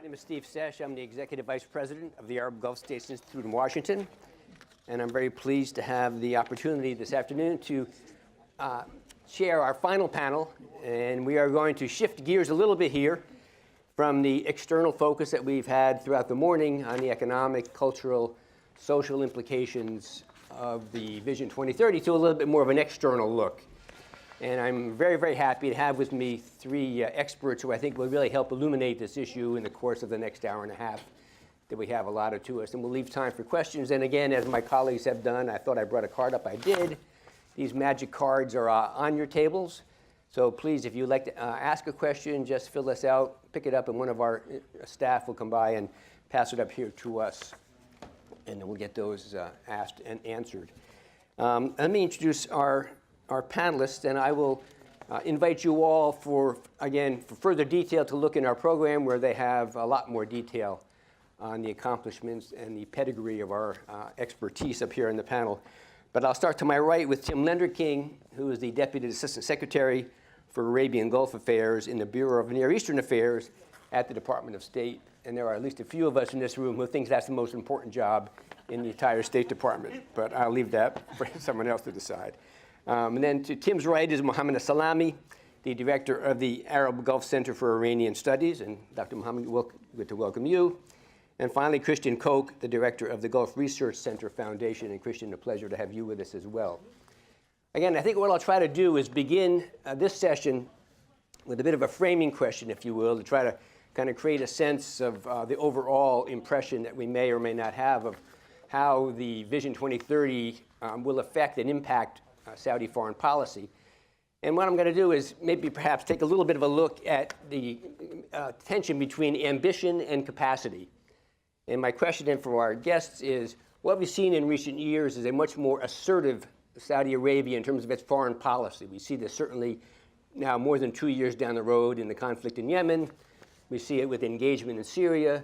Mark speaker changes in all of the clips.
Speaker 1: My name is Steve Seche. I'm the Executive Vice President of the Arab Gulf States Institute in Washington. And I'm very pleased to have the opportunity this afternoon to share our final panel. And we are going to shift gears a little bit here from the external focus that we've had throughout the morning on the economic, cultural, social implications of the Vision 2030 to a little bit more of an external look. And I'm very, very happy to have with me three experts who I think will really help illuminate this issue in the course of the next hour and a half that we have allotted to us. And we'll leave time for questions. And again, as my colleagues have done, I thought I brought a card up. I did. These magic cards are on your tables. So please, if you'd like to ask a question, just fill this out, pick it up, and one of our staff will come by and pass it up here to us. And then we'll get those asked and answered. Let me introduce our panelists, and I will invite you all for further detail to look in our program where they have a lot more detail on the accomplishments and the pedigree of our expertise up here in the panel. But I'll start to my right with Tim Lenderking, who is the Deputy Assistant Secretary for Arabian Gulf Affairs in the Bureau of Near Eastern Affairs at the Department of State. And there are at least a few of us in this room who think that's the most important job in the entire State Department. But I'll leave that for someone else to decide. And then to Tim's right is Mohammad Alsulami, the director of the Arab Gulf Center for Iranian Studies. And Dr. Mohammad, good to welcome you. And finally, Christian Koch, the director of the Gulf Research Center Foundation. And Christian, a pleasure to have you with us as well. Again, I think what I'll try to do is begin this session with a bit of a framing question, if you will, to try to kind of create a sense of the overall impression that we may or may not have of how the Vision 2030 will affect and impact Saudi foreign policy. And what I'm going to do is maybe perhaps take a little bit of a look at the tension between ambition and capacity. And my question then for our guests is, what we've seen in recent years is a much more assertive Saudi Arabia in terms of its foreign policy. We see this certainly now more than 2 years down the road in the conflict in Yemen. We see it with engagement in Syria.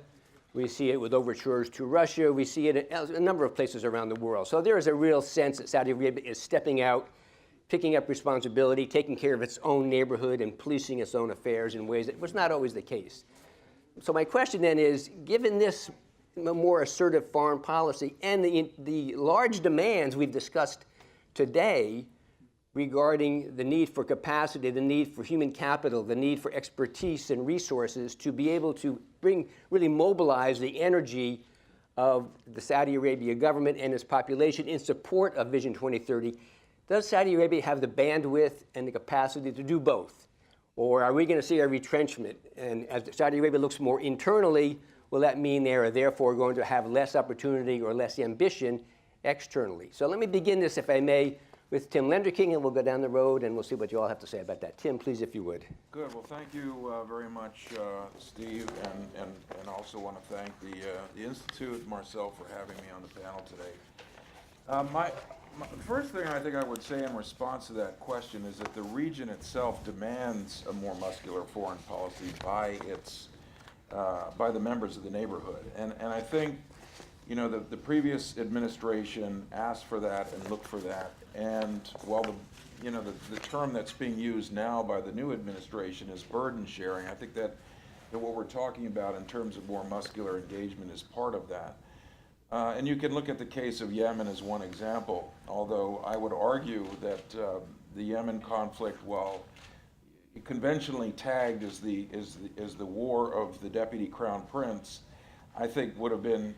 Speaker 1: We see it with overtures to Russia. We see it in a number of places around the world. So there is a real sense that Saudi Arabia is stepping out, picking up responsibility, taking care of its own neighborhood, and policing its own affairs in ways that was not always the case. So my question then is, given this more assertive foreign policy and the large demands we've discussed today regarding the need for capacity, the need for human capital, the need for expertise and resources to be able to really mobilize the energy of the Saudi Arabia government and its population in support of Vision 2030, does Saudi Arabia have the bandwidth and the capacity to do both? Or are we going to see a retrenchment? And as Saudi Arabia looks more internally, will that mean they are therefore going to have less opportunity or less ambition externally? So let me begin this, if I may, with Tim Lenderking, and we'll go down the road and we'll see what you all have to say about that. Tim, please, if you would.
Speaker 2: Good. Well, thank you very much, Steve, and also want to thank the Institute, Marcel, for having me on the panel today. My first thing I think I would say in response to that question is that the region itself demands a more muscular foreign policy by the members of the neighborhood, and I think, you know, the previous administration asked for that and looked for that, and while the term that's being used now by the new administration is burden sharing, I think that what we're talking about in terms of more muscular engagement is part of that. And you can look at the case of Yemen as one example, although I would argue that the Yemen conflict, while conventionally tagged as the war of the deputy crown prince, I think would have been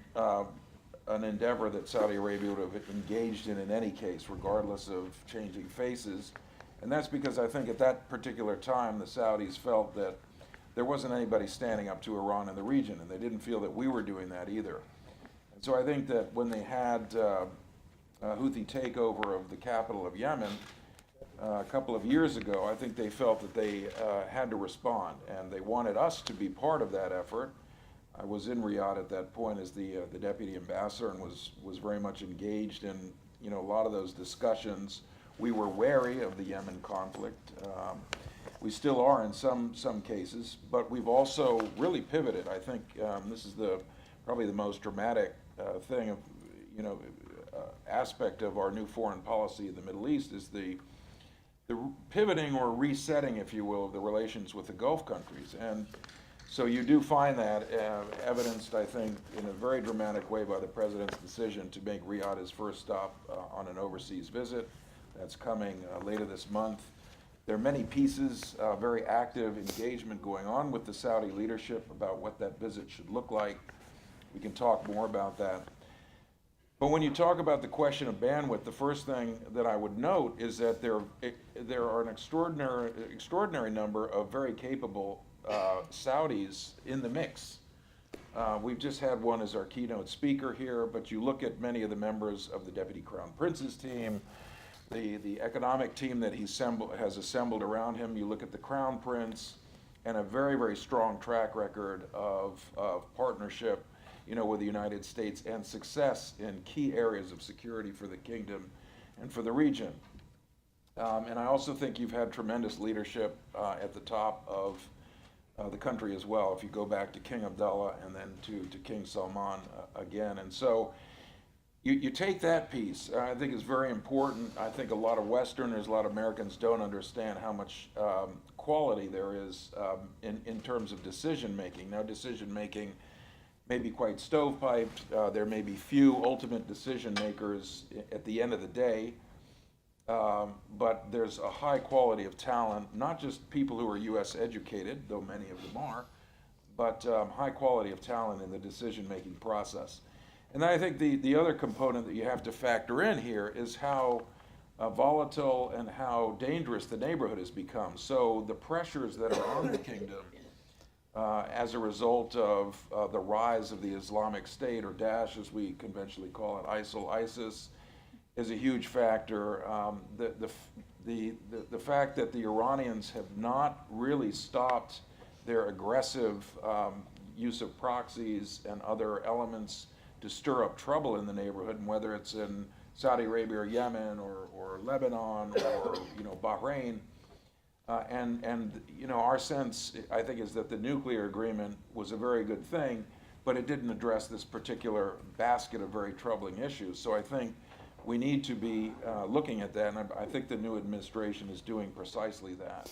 Speaker 2: an endeavor that Saudi Arabia would have engaged in any case, regardless of changing faces. And that's because I think at that particular time, the Saudis felt that there wasn't anybody standing up to Iran in the region, and they didn't feel that we were doing that either. And so I think that when they had a Houthi takeover of the capital of Yemen a couple of years ago, I think they felt that they had to respond, and they wanted us to be part of that effort. I was in Riyadh at that point as the deputy ambassador and was very much engaged in, you know, a lot of those discussions. We were wary of the Yemen conflict. We still are in some cases, but we've also really pivoted. I think this is probably the most dramatic thing of, you know, aspect of our new foreign policy in the Middle East is the pivoting or resetting, if you will, of the relations with the Gulf countries. And So you do find that evidenced, I think, in a very dramatic way by the president's decision to make Riyadh his first stop on an overseas visit. That's coming later this month. There are many pieces, very active engagement going on with the Saudi leadership about what that visit should look like. We can talk more about that. But when you talk about the question of bandwidth, the first thing that I would note is that there are an extraordinary number of very capable Saudis in the mix. We've just had one as our keynote speaker here, but you look at many of the members of the Deputy Crown Prince's team, the economic team that he has assembled around him, you look at the Crown Prince, and a very, very strong track record of partnership, you know, with the United States and success in key areas of security for the kingdom and for the region. And I also think you've had tremendous leadership at the top of the country as well, if you go back to King Abdullah and then to King Salman again. And so you take that piece, I think is very important. I think a lot of Westerners, a lot of Americans don't understand how much quality there is in terms of decision making. Now, decision making may be quite stovepiped. There may be few ultimate decision makers at the end of the day. But there's a high quality of talent, not just people who are U.S. educated, though many of them are, but high quality of talent in the decision-making process. And then I think the other component that you have to factor in here is how volatile and how dangerous the neighborhood has become. So the pressures that are on the kingdom as a result of the rise of the Islamic State, or Daesh as we conventionally call it, ISIL, ISIS, is a huge factor. The fact that the Iranians have not really stopped their aggressive use of proxies and other elements to stir up trouble in the neighborhood, and whether it's in Saudi Arabia or Yemen or Lebanon or Bahrain, and our sense, I think, is that the nuclear agreement was a very good thing, but it didn't address this particular basket of very troubling issues. So I think we need to be looking at that, and I think the new administration is doing precisely that.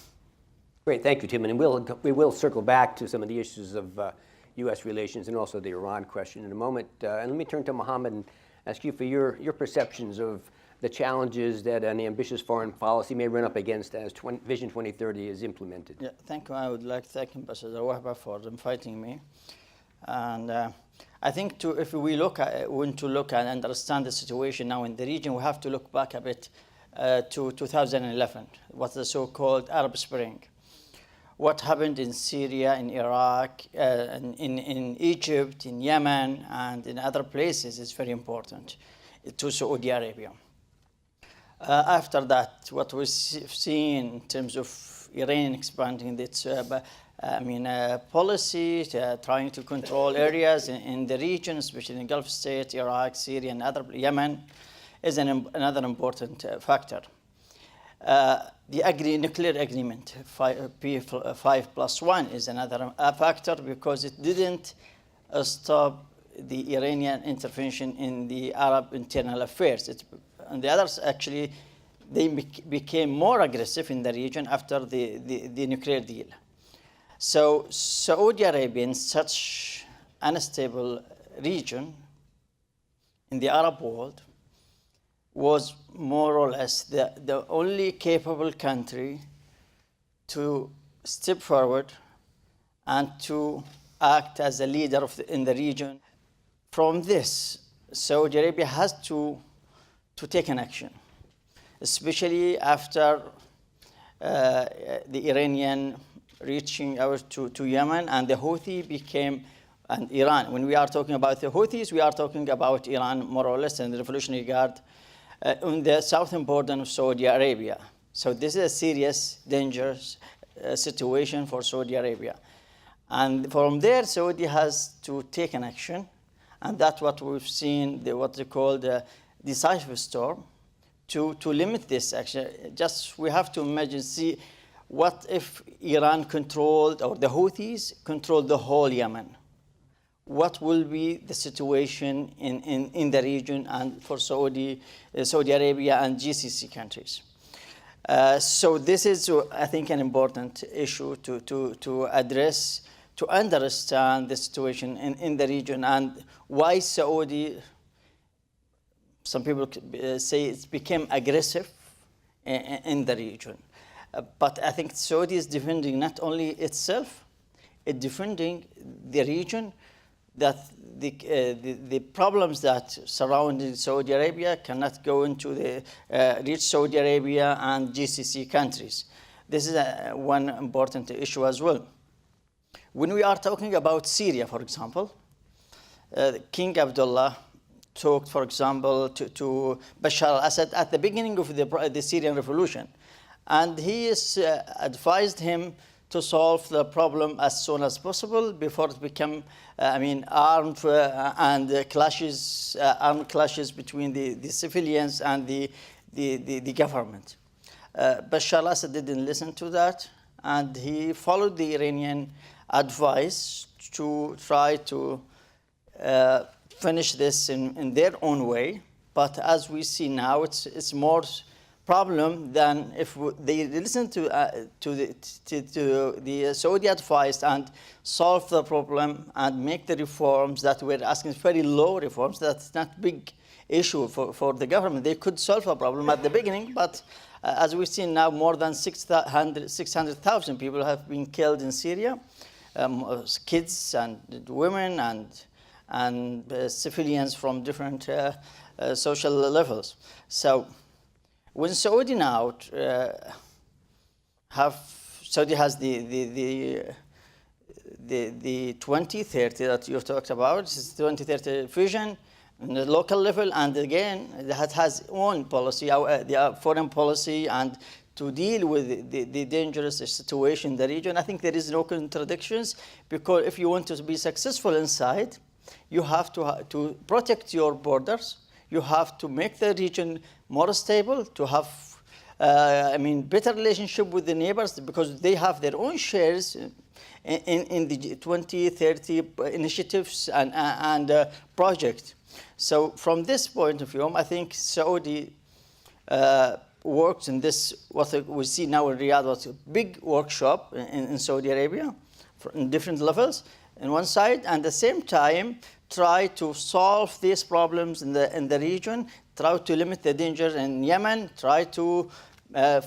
Speaker 1: Great, thank you, Tim. And we will circle back to some of the issues of U.S. relations and also the Iran question in a moment. And let me turn to Mohammad and ask you for your perceptions of the challenges that an ambitious foreign policy may run up against as Vision 2030 is implemented.
Speaker 3: Yeah, thank you. I would like to thank Ambassador Wahba for inviting me. And I think if we want to look and understand the situation now in the region, we have to look back a bit to 2011, what's the so-called Arab Spring. What happened in Syria, in Iraq, in Egypt, in Yemen, and in other places is very important to Saudi Arabia. After that, what we've seen in terms of Iran expanding its policy, trying to control areas in the region, especially in the Gulf States, Iraq, Syria, and Yemen, is another important factor. The nuclear agreement, P5+1, is another factor because it didn't stop the Iranian intervention in the Arab internal affairs. And the others, actually, they became more aggressive in the region after the nuclear deal. So Saudi Arabia, in such unstable region in the Arab world, was more or less the only capable country to step forward and to act as a leader in the region. From this, Saudi Arabia has to take an action, especially after the Iranian reaching out to Yemen, and the Houthi became, and Iran. When we are talking about the Houthis, we are talking about Iran more or less, and the Revolutionary Guard on the southern border of Saudi Arabia. So this is a serious, dangerous situation for Saudi Arabia. And from there, Saudi has to take an action, and that's what we've seen, what they call the decisive storm, to limit this action. Just we have to imagine, see, what if Iran controlled, or the Houthis controlled the whole Yemen? What will be the situation in the region and for Saudi Arabia and GCC countries? So this is, I think, an important issue to address, to understand the situation in the region and why Saudi, some people say it's became aggressive in the region. But I think Saudi is defending not only itself, it's defending the region, that the problems that surround Saudi Arabia cannot go into the reach Saudi Arabia and GCC countries. This is one important issue as well. When we are talking about Syria, for example, King Abdullah talked, for example, to Bashar al-Assad at the beginning of the Syrian revolution. And he advised him to solve the problem as soon as possible before it become, armed clashes between the civilians and the government. Bashar al-Assad didn't listen to that, and he followed the Iranian advice to try to finish this in their own way. But as we see now, it's more problem than if they listen to the Saudi advice and solve the problem and make the reforms that we're asking, very low reforms. That's not big issue for the government. They could solve a problem at the beginning, but as we've seen now, more than 600,000 people have been killed in Syria, kids and women and civilians from different social levels. So when Saudi now Saudi has the 2030 that you talked about, it's 2030 vision on the local level, and again, it has own policy, the foreign policy, and to deal with the dangerous situation in the region. I think there is no contradictions, because if you want to be successful inside, you have to protect your borders. You have to make the region more stable, to have better relationship with the neighbors, because they have their own shares in the 2030 initiatives and projects. So from this point of view, I think Saudi works in this, what we see now in Riyadh, was a big workshop in Saudi Arabia in different levels on one side, and at the same time try to solve these problems in the region, try to limit the danger in Yemen, try to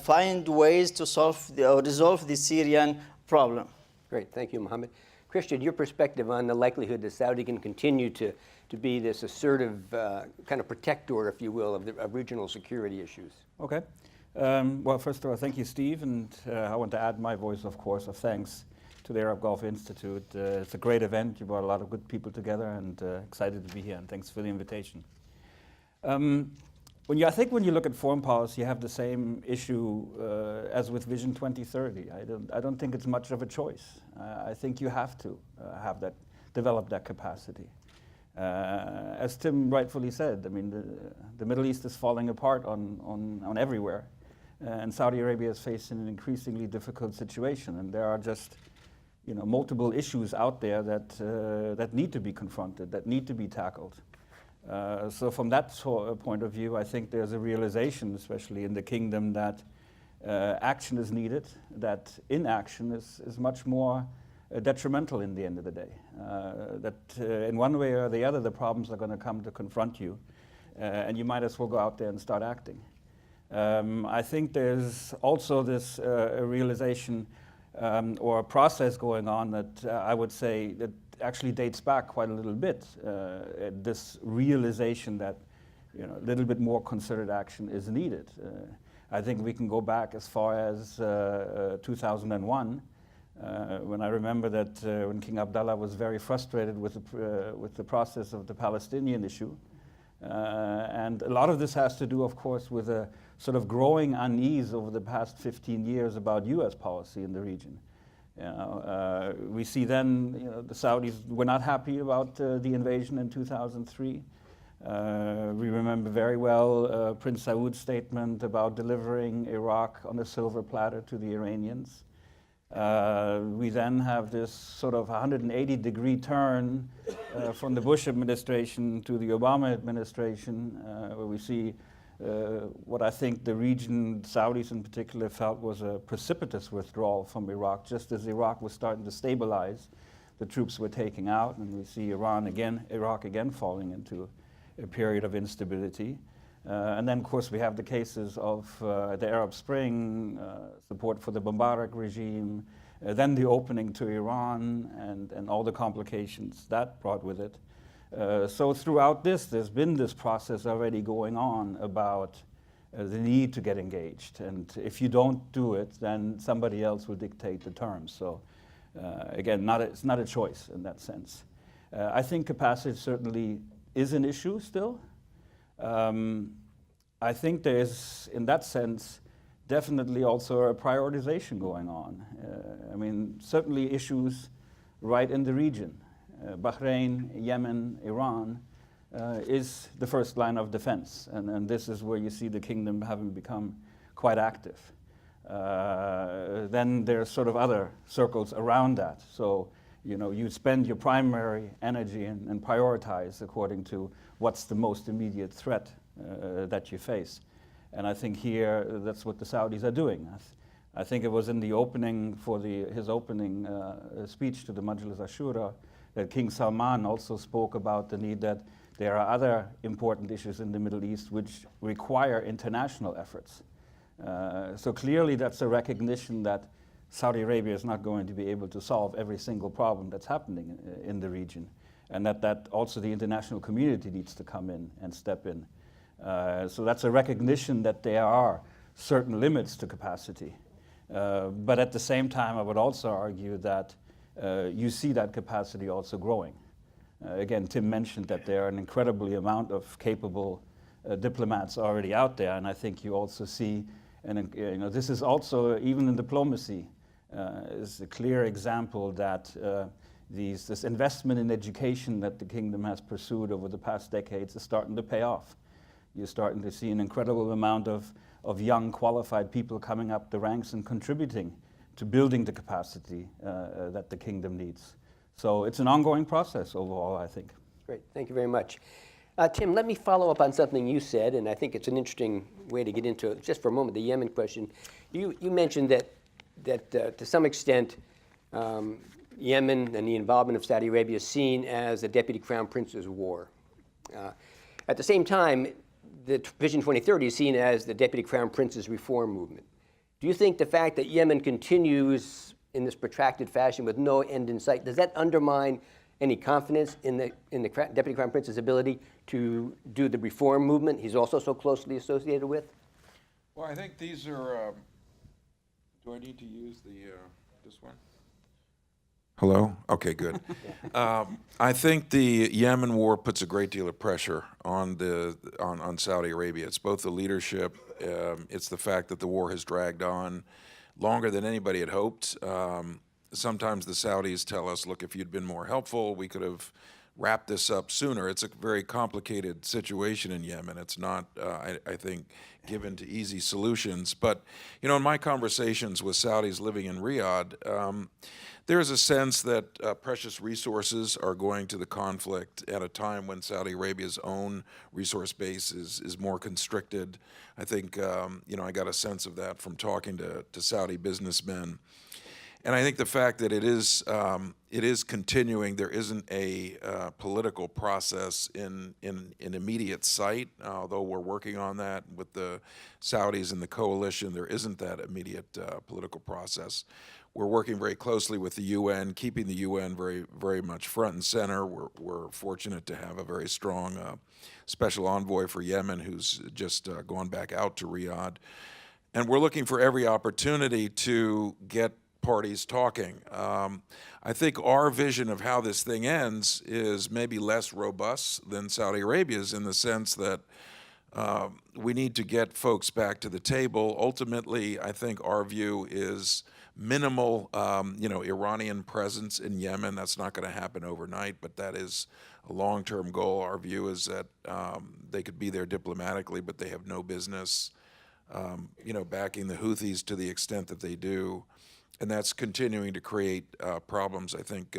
Speaker 3: find ways to resolve the Syrian problem.
Speaker 1: Great, thank you, Mohammed. Christian, your perspective on the likelihood that Saudi can continue to be this assertive kind of protector, if you will, of regional security issues.
Speaker 4: Okay. Well, first of all, thank you, Steve, and I want to add my voice, of course, of thanks to the Arab Gulf Institute. It's a great event. You brought a lot of good people together, and excited to be here, and thanks for the invitation. I think when you look at foreign policy, you have the same issue as with Vision 2030. I don't think it's much of a choice. I think you have to develop that capacity. As Tim rightfully said, the Middle East is falling apart on everywhere, and Saudi Arabia is facing an increasingly difficult situation, and there are just multiple issues out there that need to be confronted, that need to be tackled. So from that point of view, I think there's a realization, especially in the kingdom, that action is needed, that inaction is much more detrimental in the end of the day. That in one way or the other, the problems are going to come to confront you, and you might as well go out there and start acting. I think there's also this realization or a process going on that I would say that actually dates back quite a little bit. This realization that a little bit more concerted action is needed. I think we can go back as far as 2001, when I remember that when King Abdullah was very frustrated with the process of the Palestinian issue. And a lot of this has to do, of course, with a sort of growing unease over the past 15 years about US policy in the region. We see then the Saudis were not happy about the invasion in 2003. We remember very well Prince Saud's statement about delivering Iraq on a silver platter to the Iranians. We then have this sort of 180-degree turn from the Bush administration to the Obama administration, where we see what I think the region, Saudis in particular, felt was a precipitous withdrawal from Iraq, just as Iraq was starting to stabilize. the troops were taking out, and we see Iraq again falling into a period of instability. And then, of course, we have the cases of the Arab Spring, support for the Mubarak regime, then the opening to Iran, and all the complications that brought with it. So throughout this, there's been this process already going on about the need to get engaged. And if you don't do it, then somebody else will dictate the terms. So again, it's not a choice in that sense. I think capacity certainly is an issue still. I think there is, in that sense, definitely also a prioritization going on. I mean, certainly issues right in the region. Bahrain, Yemen, Iran is the first line of defense. And this is where you see the kingdom having become quite active. Then there's sort of other circles around that. So, you know, you spend your primary energy and prioritize according to what's the most immediate threat that you face. And I think here, that's what the Saudis are doing. I think it was in the opening, for his opening speech to the Majlis Ashura, that King Salman also spoke about the need that there are other important issues in the Middle East which require international efforts. So clearly that's a recognition that Saudi Arabia is not going to be able to solve every single problem that's happening in the region, and that also the international community needs to come in and step in. So that's a recognition that there are certain limits to capacity. But at the same time, I would also argue that you see that capacity also growing. Again, Tim mentioned that there are an incredibly amount of capable diplomats already out there, and I think you also see, and you know, this is also, even in diplomacy, is a clear example that this investment in education that the kingdom has pursued over the past decades is starting to pay off. You're starting to see an incredible amount of young, qualified people coming up the ranks and contributing to building the capacity that the kingdom needs. So it's an ongoing process overall, I think.
Speaker 1: Great, thank you very much. Tim, let me follow up on something you said, and I think it's an interesting way to get into it. Just for a moment, the Yemen question. You mentioned that to some extent, Yemen and the involvement of Saudi Arabia is seen as a deputy crown prince's war. At the same time, the Vision 2030 is seen as the deputy crown prince's reform movement. Do you think the fact that Yemen continues in this protracted fashion with no end in sight, does that undermine any confidence in the deputy crown prince's ability to do the reform movement he's also so closely associated with?
Speaker 2: Well, I think these are, do I need to use this one? Hello? Okay, good. I think the Yemen war puts a great deal of pressure on Saudi Arabia. It's both the leadership, it's the fact that the war has dragged on longer than anybody had hoped. Sometimes the Saudis tell us, look, if you'd been more helpful, we could have wrapped this up sooner. It's a very complicated situation in Yemen. It's not, I think, given to easy solutions. But, you know, in my conversations with Saudis living in Riyadh, there is a sense that precious resources are going to the conflict at a time when Saudi Arabia's own resource base is more constricted. I think, you know, I got a sense of that from talking to Saudi businessmen. And I think the fact that it is continuing, there isn't a political process in immediate sight, although we're working on that with the Saudis and the coalition, there isn't that immediate political process. We're working very closely with the UN, keeping the UN very, very much front and center. We're fortunate to have a very strong special envoy for Yemen who's just gone back out to Riyadh. And we're looking for every opportunity to get parties talking. I think our vision of how this thing ends is maybe less robust than Saudi Arabia's, in the sense that we need to get folks back to the table. Ultimately, I think our view is minimal, you know, Iranian presence in Yemen. That's not going to happen overnight, but that is a long-term goal. Our view is that they could be there diplomatically, but they have no business, you know, backing the Houthis to the extent that they do. And that's continuing to create problems. I think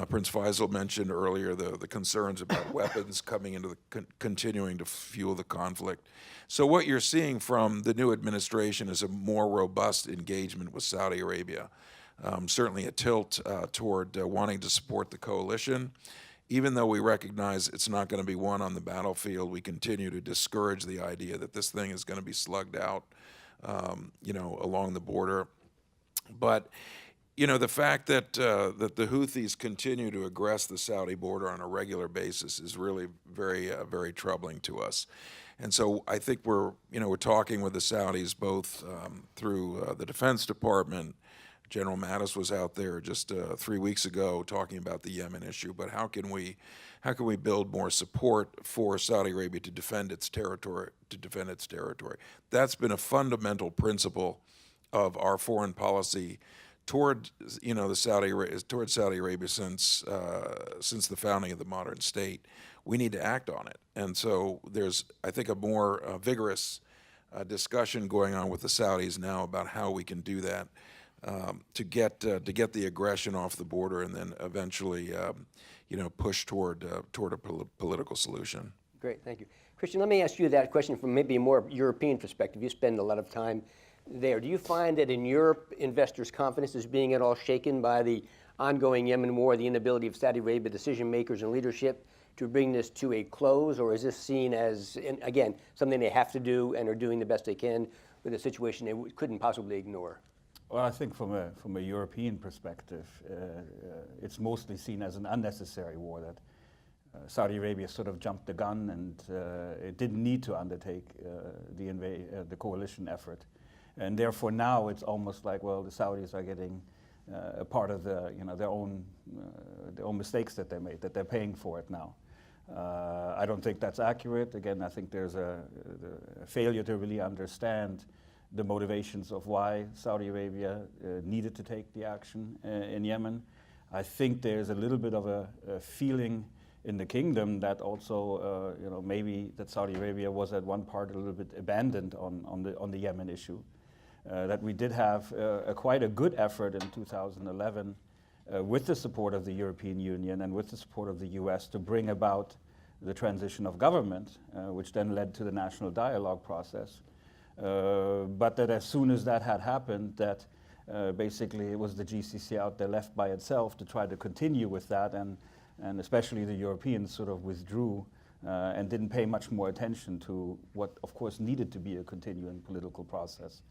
Speaker 2: Prince Faisal mentioned earlier the concerns about weapons coming into continuing to fuel the conflict. So what you're seeing from the new administration is a more robust engagement with Saudi Arabia. certainly a tilt toward wanting to support the coalition. Even though we recognize it's not going to be won on the battlefield, we continue to discourage the idea that this thing is going to be slugged out, along the border. But, the fact that that the Houthis continue to aggress the Saudi border on a regular basis is really very, very troubling to us. And so I think we're talking with the Saudis both through the Defense Department. General Mattis was out there just 3 weeks ago talking about the Yemen issue. But how can we build more support for Saudi Arabia to defend its territory? That's been a fundamental principle of our foreign policy toward Saudi Arabia since the founding of the modern state. We need to act on it. And so there's, I think, a more vigorous discussion going on with the Saudis now about how we can do that. To get the aggression off the border, and then eventually, push toward a political solution.
Speaker 1: Great, thank you. Christian, let me ask you that question from maybe a more European perspective. You spend a lot of time there. Do you find that in Europe, investors' confidence is being at all shaken by the ongoing Yemen war, the inability of Saudi Arabia decision makers and leadership to bring this to a close, or is this seen as, again, something they have to do and are doing the best they can with a situation they couldn't possibly ignore?
Speaker 4: Well, I think from a European perspective, it's mostly seen as an unnecessary war, that Saudi Arabia sort of jumped the gun, and it didn't need to undertake the coalition effort. And therefore now it's almost like, well, the Saudis are getting a part of their own mistakes that they made, that they're paying for it now. I don't think that's accurate. Again, I think there's a failure to really understand the motivations of why Saudi Arabia needed to take the action in Yemen. I think there's a little bit of a feeling in the kingdom that also, maybe that Saudi Arabia was at one part a little bit abandoned on the Yemen issue. That we did have quite a good effort in 2011 with the support of the European Union and with the support of the US to bring about the transition of government, which then led to the national dialogue process. But that as soon as that had happened, that basically it was the GCC out there left by itself to try to continue with that, and especially the Europeans sort of withdrew and didn't pay much more attention to what, of course, needed to be a continuing political process.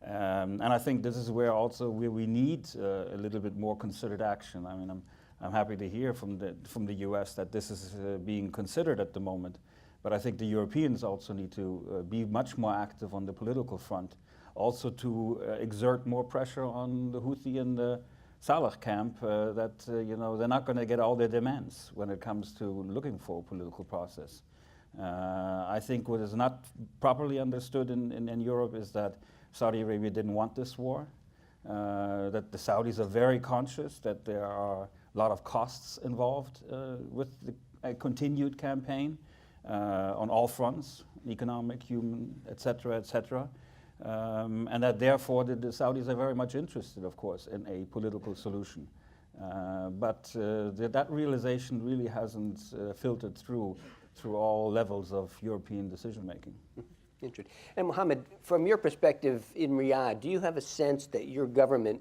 Speaker 4: And I think this is where we need a little bit more considered action. I mean, I'm happy to hear from the US that this is being considered at the moment. But I think the Europeans also need to be much more active on the political front, also to exert more pressure on the Houthi and the Saleh camp that they're not going to get all their demands when it comes to looking for a political process. I think what is not properly understood in Europe is that Saudi Arabia didn't want this war, that the Saudis are very conscious that there are a lot of costs involved with the continued campaign. On all fronts, economic, human, etc., etc., and that therefore the Saudis are very much interested, of course, in a political solution. But that realization really hasn't filtered through all levels of European decision making.
Speaker 1: Interesting. And Mohammad, from your perspective in Riyadh, do you have a sense that your government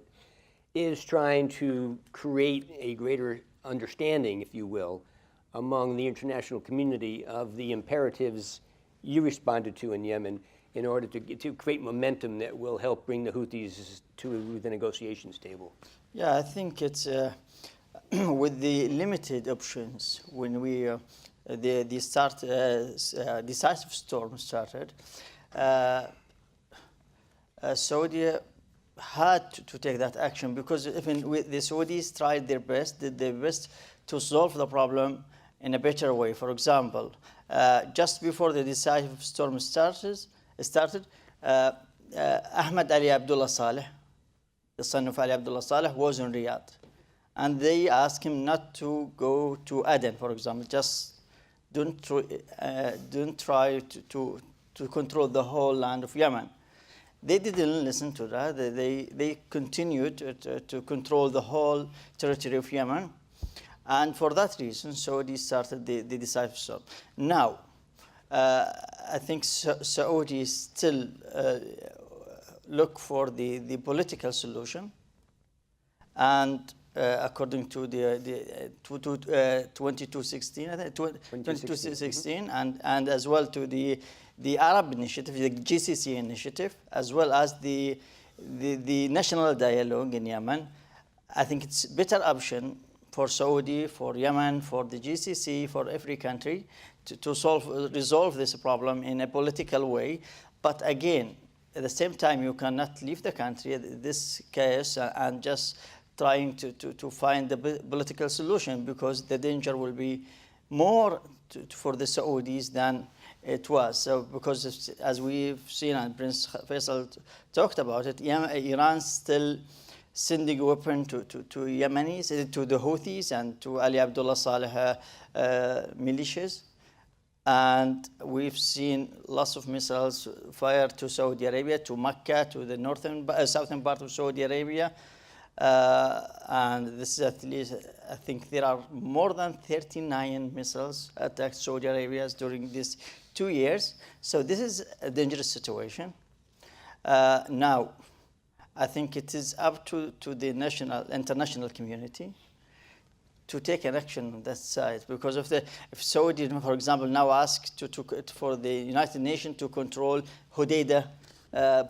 Speaker 1: is trying to create a greater understanding, if you will, among the international community of the imperatives you responded to in Yemen in order to create momentum that will help bring the Houthis to the negotiations table?
Speaker 3: Yeah, I think it's with the limited options when the decisive storm started, Saudi had to take that action, because even the Saudis tried their best, did their best to solve the problem in a better way. For example, just before the decisive storm started, Ahmed Ali Abdullah Saleh, the son of Ali Abdullah Saleh, was in Riyadh. And they asked him not to go to Aden, for example. Just don't try to control the whole land of Yemen. They didn't listen to that. They continued to control the whole territory of Yemen. And for that reason, Saudi started the decisive storm. Now, I think Saudi still look for the political solution. and according to the 2216, I think 2216, and as well to the Arab initiative, the GCC initiative, as well as the national dialogue in Yemen. I think it's a better option for Saudi, for Yemen, for the GCC, for every country to resolve this problem in a political way. But again, at the same time, you cannot leave the country, this chaos, and just trying to find a political solution, because the danger will be more for the Saudis than it was. So because as we've seen, and Prince Faisal talked about it, Iran's still sending weapons to Yemenis, to the Houthis and to Ali Abdullah Saleh militias. And we've seen lots of missiles fired to Saudi Arabia, to Mecca, to the southern part of Saudi Arabia. And this is at least, I think there are more than 39 missiles attacked Saudi Arabia during these 2 years. So this is a dangerous situation. Now, I think it is up to the international community to take an action on that side, because if Saudi, for example, now asked for the United Nations to control Hodeidah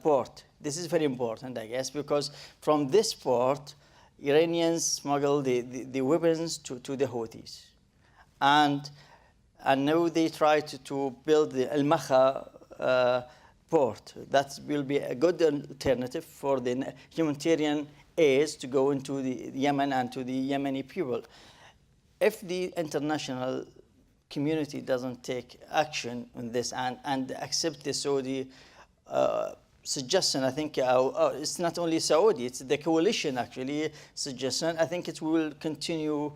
Speaker 3: port. This is very important, I guess, because from this port, Iranians smuggle the weapons to the Houthis. And now they try to build the Al-Makha port. That will be a good alternative for the humanitarian aid to go into the Yemen and to the Yemeni people. If the international community doesn't take action on this and accept the Saudi suggestion, I think it's not only Saudi, it's the coalition actually suggestion. I think it will continue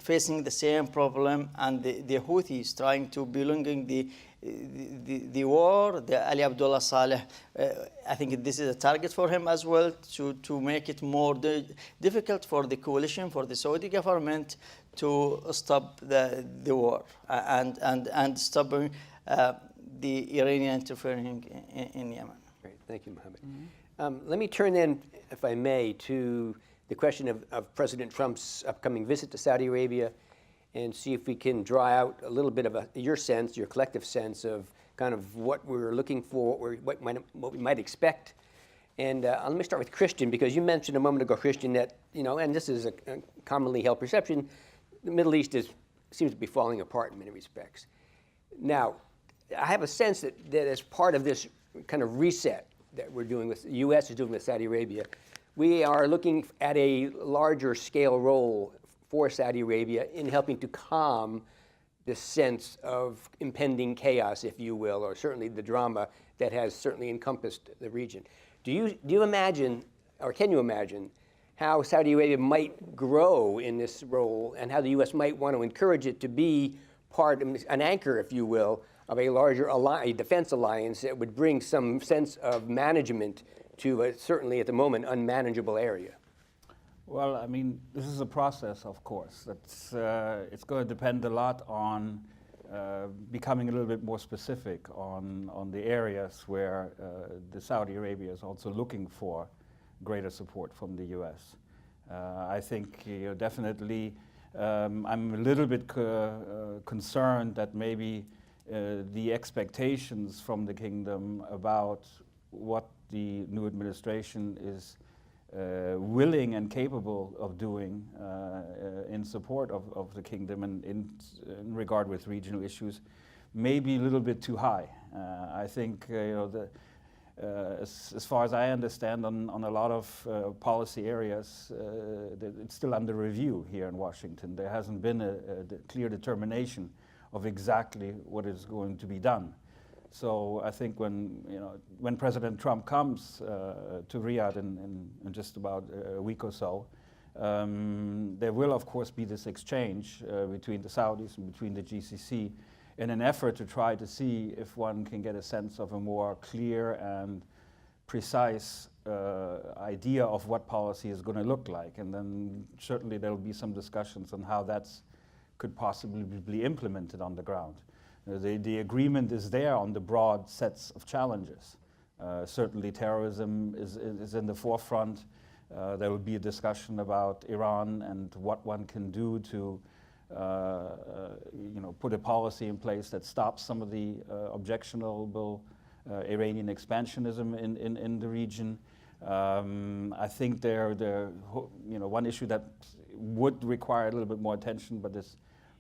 Speaker 3: facing the same problem, and the Houthis trying to belonging the war, the Ali Abdullah Saleh, I think this is a target for him as well, to make it more difficult for the coalition, for the Saudi government to stop the war and stop the Iranian interfering in Yemen.
Speaker 1: Great, thank you, Mohammad. Let me turn then, if I may, to the question of President Trump's upcoming visit to Saudi Arabia, and see if we can draw out a little bit of your sense, your collective sense of kind of what we're looking for, what we might expect. And let me start with Christian, because you mentioned a moment ago, Christian, that, and this is a commonly held perception, the Middle East seems to be falling apart in many respects. Now, I have a sense that as part of this kind of reset that we're doing with, the U.S. is doing with Saudi Arabia, we are looking at a larger scale role for Saudi Arabia in helping to calm this sense of impending chaos, if you will, or certainly the drama that has certainly encompassed the region. Do you imagine, or can you imagine, how Saudi Arabia might grow in this role, and how the U.S. might want to encourage it to be part, an anchor, if you will, of a larger defense alliance that would bring some sense of management to a, certainly at the moment, unmanageable area?
Speaker 4: Well, I mean, this is a process, of course. It's going to depend a lot on becoming a little bit more specific on the areas where the Saudi Arabia is also looking for greater support from the U.S. I think definitely I'm a little bit concerned that maybe the expectations from the kingdom about what the new administration is willing and capable of doing in support of the kingdom and in regard with regional issues may be a little bit too high. I think as far as I understand, on a lot of policy areas, it's still under review here in Washington. There hasn't been a clear determination of exactly what is going to be done. So I think when President Trump comes to Riyadh in just about a week or so, there will of course be this exchange between the Saudis and between the GCC in an effort to try to see if one can get a sense of a more clear and precise idea of what policy is going to look like. And then certainly there will be some discussions on how that could possibly be implemented on the ground. The agreement is there on the broad sets of challenges. Certainly terrorism is in the forefront. There will be a discussion about Iran and what one can do to put a policy in place that stops some of the objectionable Iranian expansionism in the region. I think one issue that would require a little bit more attention, but is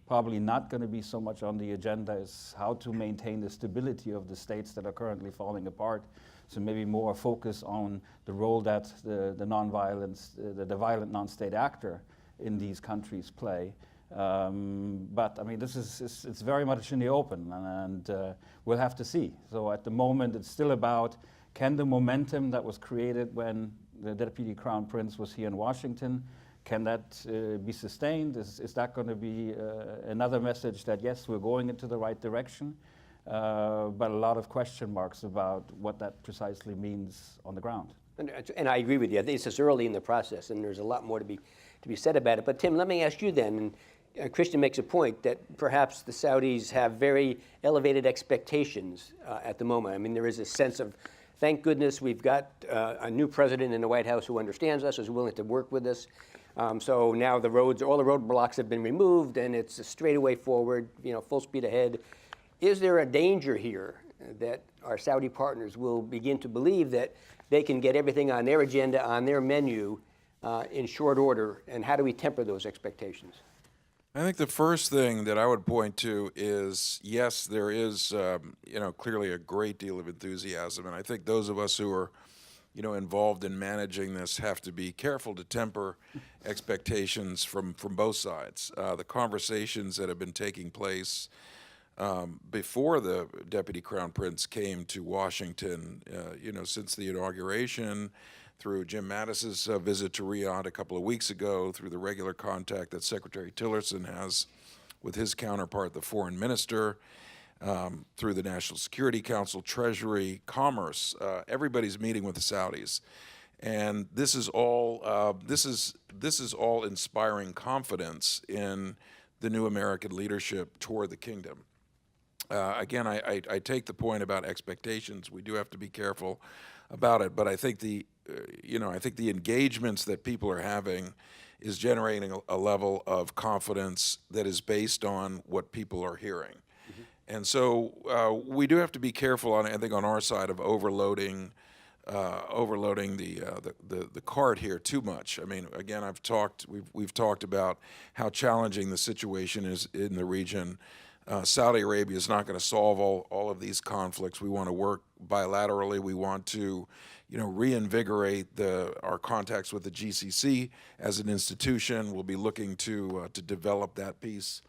Speaker 4: probably not going to be so much on the agenda, is how to maintain the stability of the states that are currently falling apart. So maybe more focus on the role that the violent non-state actor in these countries play. But I mean, it's very much in the open, and we'll have to see. So at the moment, it's still about, can the momentum that was created when the Deputy Crown Prince was here in Washington, can that be sustained? Is that going to be another message that, yes, we're going into the right direction, but a lot of question marks about what that precisely means on the ground?
Speaker 1: And I agree with you. I think it's just early in the process, and there's a lot more to be said about it. But Tim, let me ask you then, and Christian makes a point that perhaps the Saudis have very elevated expectations at the moment. I mean, there is a sense of, thank goodness we've got a new president in the White House who understands us, is willing to work with us. So now all the roadblocks have been removed, and it's a straightaway forward, full speed ahead. Is there a danger here that our Saudi partners will begin to believe that they can get everything on their agenda, on their menu, in short order? And how do we temper those expectations?
Speaker 2: I think the first thing that I would point to is, yes, there is, clearly a great deal of enthusiasm, and I think those of us who are, involved in managing this have to be careful to temper expectations from both sides. The conversations that have been taking place before the Deputy Crown Prince came to Washington, since the inauguration, through Jim Mattis's visit to Riyadh a couple of weeks ago, through the regular contact that Secretary Tillerson has with his counterpart, the foreign minister, through the National Security Council, Treasury, Commerce, everybody's meeting with the Saudis. And this is all inspiring confidence in the new American leadership toward the kingdom. Again, I take the point about expectations. We do have to be careful about it, but I think the engagements that people are having is generating a level of confidence that is based on what people are hearing. Mm-hmm. And so we do have to be careful, I think, on our side of overloading the cart here too much. I mean, again, we've talked about how challenging the situation is in the region. Saudi Arabia is not going to solve all of these conflicts. We want to work bilaterally. We want to, reinvigorate our contacts with the GCC as an institution. We'll be looking to develop that piece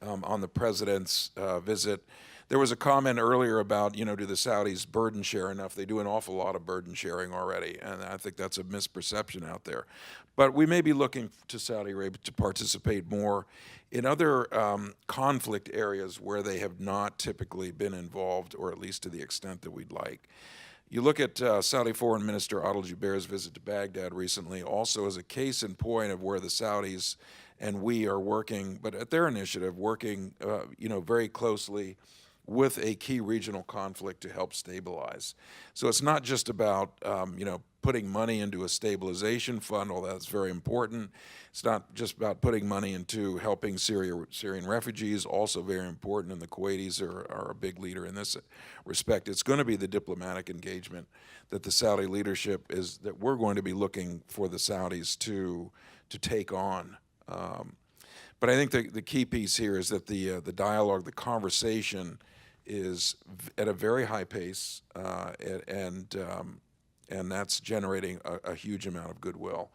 Speaker 2: on the president's visit. There was a comment earlier about, do the Saudis burden share enough? They do an awful lot of burden sharing already, and I think that's a misperception out there. But we may be looking to Saudi Arabia to participate more in other conflict areas where they have not typically been involved, or at least to the extent that we'd like. You look at Saudi Foreign Minister Adel Jubeir's visit to Baghdad recently, also as a case in point of where the Saudis and we are working, but at their initiative, working very closely with a key regional conflict to help stabilize. So it's not just about putting money into a stabilization fund, although that's very important. It's not just about putting money into helping Syrian refugees, also very important, and the Kuwaitis are a big leader in this respect. It's going to be the diplomatic engagement that the Saudi leadership that we're going to be looking for the Saudis to take on. But I think the key piece here is that the dialogue, the conversation, is at a very high pace, and that's generating a huge amount of goodwill.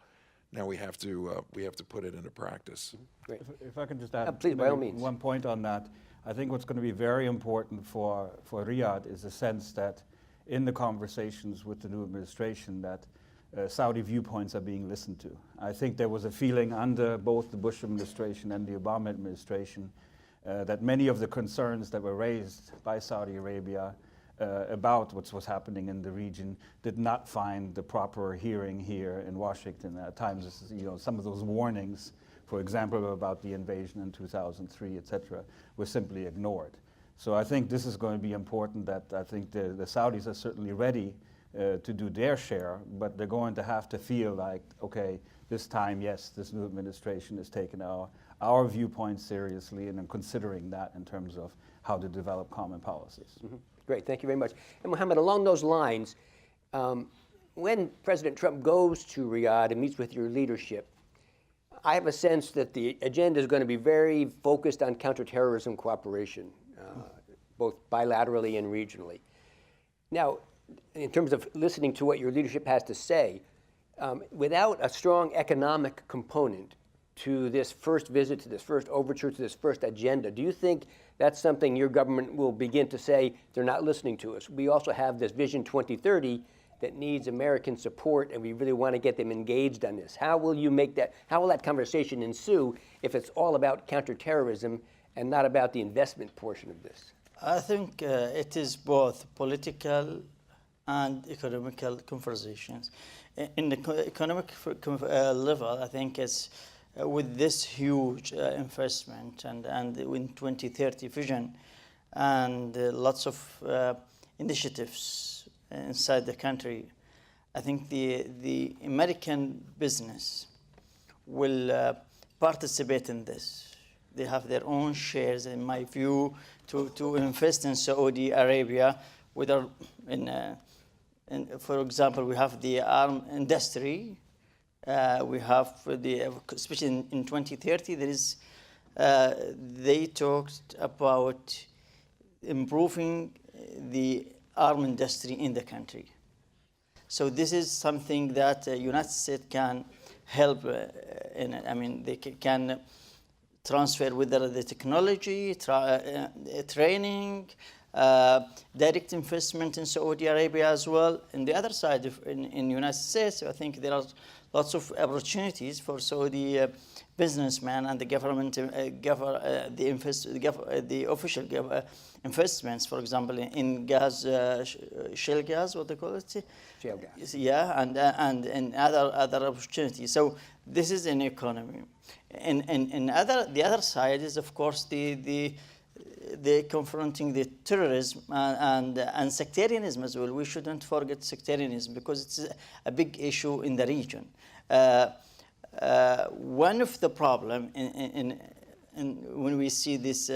Speaker 2: Now we have to put it into practice.
Speaker 1: Great.
Speaker 4: If I can just add
Speaker 1: please, by all means.
Speaker 4: One point on that, I think what's going to be very important for Riyadh is a sense that in the conversations with the new administration that Saudi viewpoints are being listened to. I think there was a feeling under both the Bush administration and the Obama administration that many of the concerns that were raised by Saudi Arabia about what was happening in the region did not find the proper hearing here in Washington. At times, some of those warnings, for example, about the invasion in 2003, et cetera, were simply ignored. So I think this is going to be important, that I think the Saudis are certainly ready to do their share, but they're going to have to feel like, okay, this time, yes, this new administration is taking our viewpoint seriously and then considering that in terms of how to develop common policies.
Speaker 1: Mm-hmm. Great, thank you very much. And Mohammad, along those lines, when President Trump goes to Riyadh and meets with your leadership, I have a sense that the agenda is going to be very focused on counterterrorism cooperation, both bilaterally and regionally. Now, in terms of listening to what your leadership has to say, without a strong economic component to this first visit, to this first overture, to this first agenda, do you think that's something your government will begin to say, they're not listening to us? We also have this Vision 2030 that needs American support, and we really want to get them engaged on this. How will you make that, how will that conversation ensue if it's all about counterterrorism and not about the investment portion of this?
Speaker 3: I think it is both political and economical conversations. In the economic level, I think it's with this huge investment and in 2030 vision and lots of initiatives inside the country, I think the American business will participate in this. They have their own shares, in my view, to invest in Saudi Arabia, whether for example, we have the arm industry. We have especially in 2030, there is, they talked about improving the arm industry in the country. So this is something that the United States can help in. I mean, they can transfer whether the technology, training, direct investment in Saudi Arabia as well. On the other side, in the United States, I think there are lots of opportunities for Saudi businessmen and the government, the official investments, for example, in gas, shale gas, what they call it?
Speaker 1: Shale gas.
Speaker 3: Yeah, and other opportunities. So this is an economy. And the other side is, of course, the confronting the terrorism and sectarianism as well. We shouldn't forget sectarianism because it's a big issue in the region. One of the problem when we see these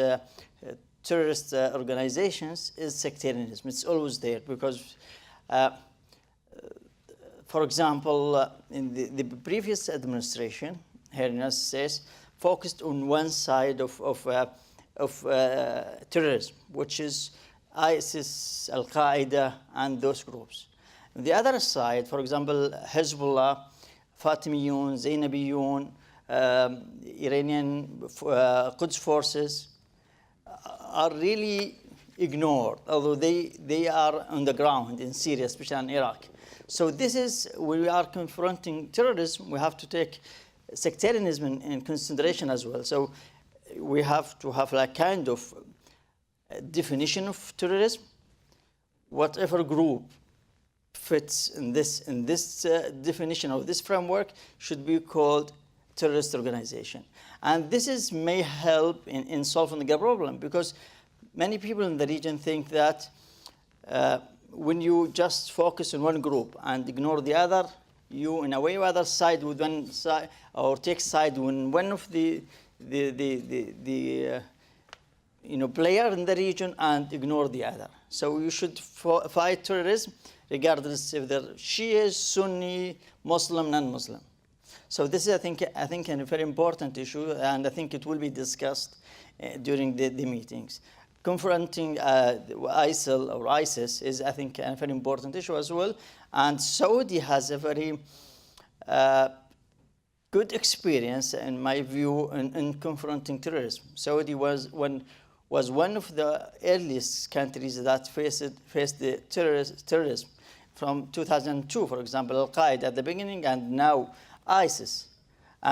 Speaker 3: terrorist organizations is sectarianism. It's always there because, for example, in the previous administration here in the United States focused on one side of terrorism, which is ISIS, Al-Qaeda, and those groups. On the other side, for example, Hezbollah, Fatimiyun, Zainabiyun, Iranian Quds forces are really ignored, although they are on the ground in Syria, especially in Iraq. So this is, when we are confronting terrorism, we have to take sectarianism in consideration as well. So we have to have a kind of definition of terrorism. Whatever group fits in this definition of this framework should be called terrorist organization. And this may help in solving the problem, because many people in the region think that when you just focus on one group and ignore the other, you in a way either side with one side or take side when one of the player in the region and ignore the other. So you should fight terrorism regardless if they're Shia, Sunni, Muslim, non-Muslim. So this is, I think, a very important issue, and I think it will be discussed during the meetings. Confronting ISIL or ISIS is, I think, a very important issue as well. And Saudi has a very good experience, in my view, in confronting terrorism. Saudi was one of the earliest countries that faced the terrorism from 2002, for example, Al-Qaeda at the beginning, and now ISIS.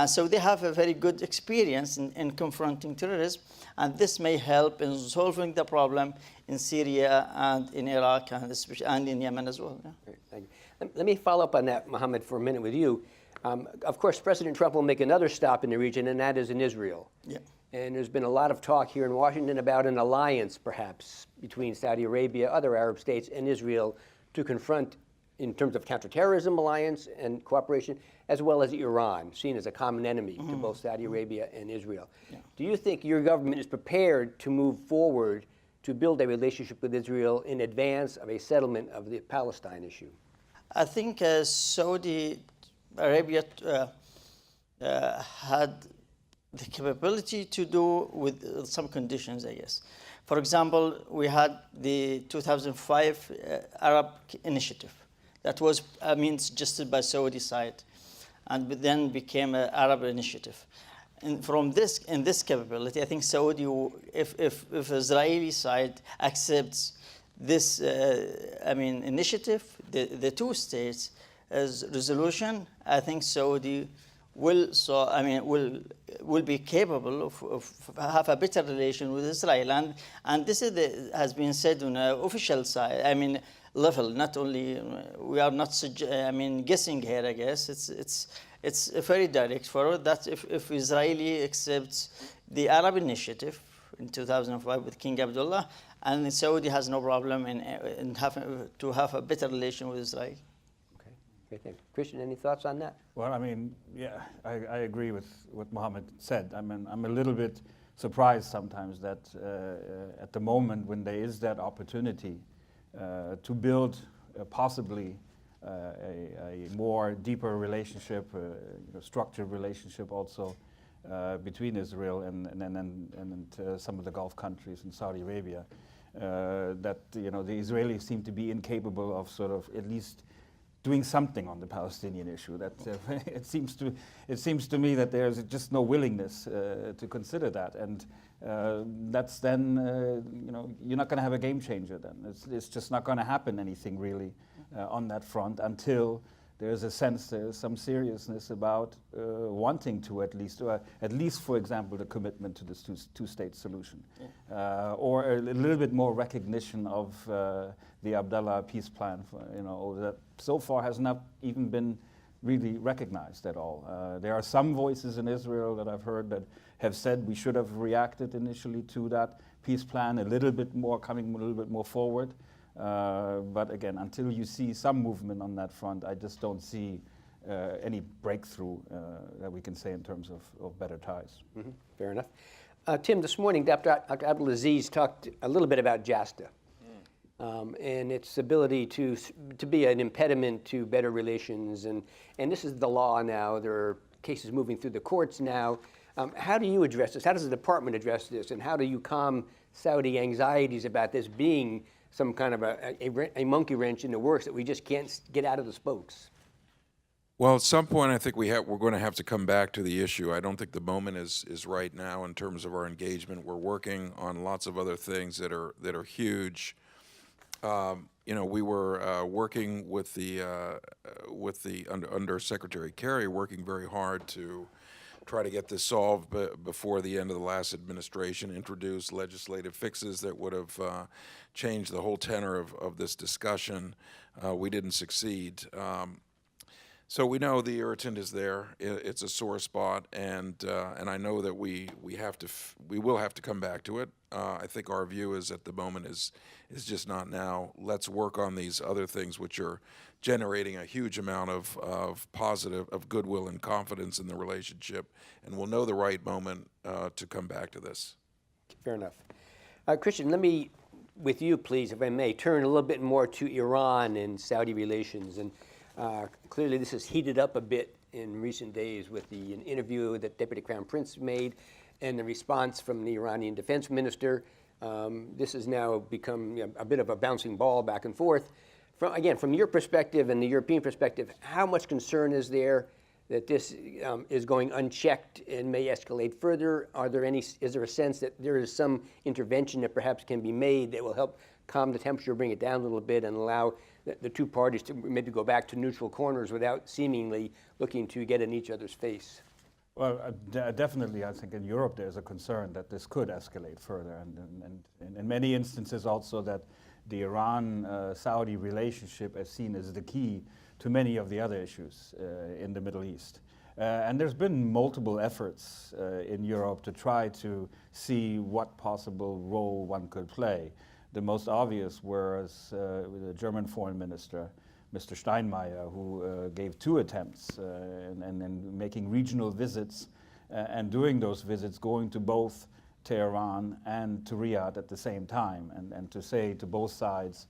Speaker 3: So they have a very good experience in confronting terrorism, and this may help in solving the problem in Syria and in Iraq and in Yemen as well. Yeah.
Speaker 1: Great, thank you. Let me follow up on that, Mohammad, for a minute with you. Of course, President Trump will make another stop in the region, and that is in Israel.
Speaker 3: Yeah.
Speaker 1: And there's been a lot of talk here in Washington about an alliance, perhaps, between Saudi Arabia, other Arab states, and Israel to confront in terms of counterterrorism alliance and cooperation, as well as Iran, seen as a common enemy to both Saudi Arabia and Israel. Do you think your government is prepared to move forward to build a relationship with Israel in advance of a settlement of the Palestine issue?
Speaker 3: I think Saudi Arabia had the capability to do with some conditions, I guess. For example, we had the 2005 Arab Initiative that was, suggested by Saudi side, and then became an Arab Initiative. And from this capability, I think Saudi, if Israeli side accepts this, initiative, the two states as resolution, I think Saudi will be capable of have a better relation with Israel, and this has been said on an official side. Level. Not only we are not guessing here. I guess it's very direct forward that if Israeli accepts the Arab Initiative in 2005 with King Abdullah, and Saudi has no problem in having to have a better relation with Israel.
Speaker 1: Okay, great. Thanks. Christian, any thoughts on that?
Speaker 4: Well, I agree with what Mohammad said. I'm a little bit surprised sometimes that at the moment when there is that opportunity to build possibly a more deeper relationship, structured relationship also between Israel and some of the Gulf countries and Saudi Arabia, that the Israelis seem to be incapable of sort of at least doing something on the Palestinian issue. That it seems to me that there's just no willingness to consider that, and that's then you're not going to have a game changer. Then it's just not going to happen anything really on that front until there's a sense, there's some seriousness about wanting to at least, for example, the commitment to this two-state solution, or a little bit more recognition of the Abdallah peace plan, that so far has not even been really recognized at all. There are some voices in Israel that I've heard that have said we should have reacted initially to that peace plan coming a little bit more forward. But again, until you see some movement on that front, I just don't see any breakthrough that we can say in terms of better ties.
Speaker 1: Mm-hmm. Fair enough. Tim, this morning, Dr. Abdulaziz talked a little bit about JASTA and its ability to be an impediment to better relations. And this is the law now. There are cases moving through the courts now. How do you address this? How does the department address this? And how do you calm Saudi anxieties about this being some kind of a monkey wrench in the works that we just can't get out of the spokes?
Speaker 2: Well, at some point, I think we're going to have to come back to the issue. I don't think the moment is right now in terms of our engagement. We're working on lots of other things that are huge. We were working with the Under Secretary Kerry, working very hard to try to get this solved before the end of the last administration, introduce legislative fixes that would have changed the whole tenor of this discussion. We didn't succeed. So we know the irritant is there. It's a sore spot, and I know that we will have to come back to it. I think our view is at the moment is just not now. Let's work on these other things which are generating a huge amount of goodwill and confidence in the relationship, and we'll know the right moment to come back to this.
Speaker 1: Fair enough. Christian, let me, with you, please, if I may, turn a little bit more to Iran and Saudi relations. And clearly this has heated up a bit in recent days with an interview that Deputy Crown Prince made and the response from the Iranian defense minister. This has now become a bit of a bouncing ball back and forth. From your perspective and the European perspective, how much concern is there that this is going unchecked and may escalate further? Is there a sense that there is some intervention that perhaps can be made that will help calm the temperature, bring it down a little bit, and allow the two parties to maybe go back to neutral corners without seemingly looking to get in each other's face?
Speaker 4: Well, definitely, I think in Europe there's a concern that this could escalate further, and in many instances also that the Iran-Saudi relationship is seen as the key to many of the other issues in the Middle East. And there's been multiple efforts in Europe to try to see what possible role one could play. The most obvious was the German foreign minister Mr. Steinmeier, who gave 2 attempts and making regional visits and doing those visits, going to both Tehran and to Riyadh at the same time, and to say to both sides,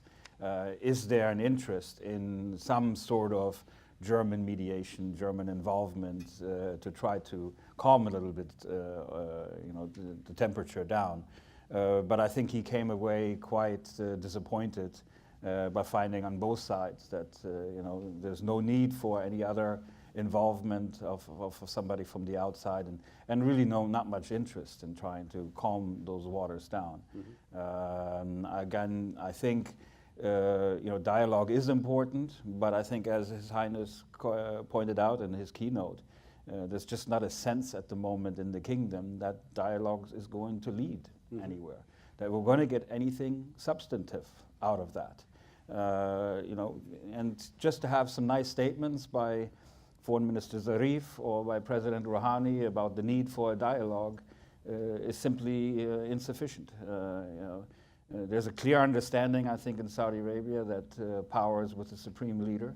Speaker 4: is there an interest in some sort of German mediation, German involvement to try to calm a little bit, the temperature down. But I think he came away quite disappointed by finding on both sides that there's no need for any other involvement of somebody from the outside, and really not much interest in trying to calm those waters down. Again, I think dialogue is important, but I think, as His Highness pointed out in his keynote, there's just not a sense at the moment in the kingdom that dialogue is going to lead anywhere, that we're going to get anything substantive out of that. And just to have some nice statements by Foreign Minister Zarif or by President Rouhani about the need for a dialogue is simply insufficient. There's a clear understanding, I think, in Saudi Arabia that power is with the supreme leader,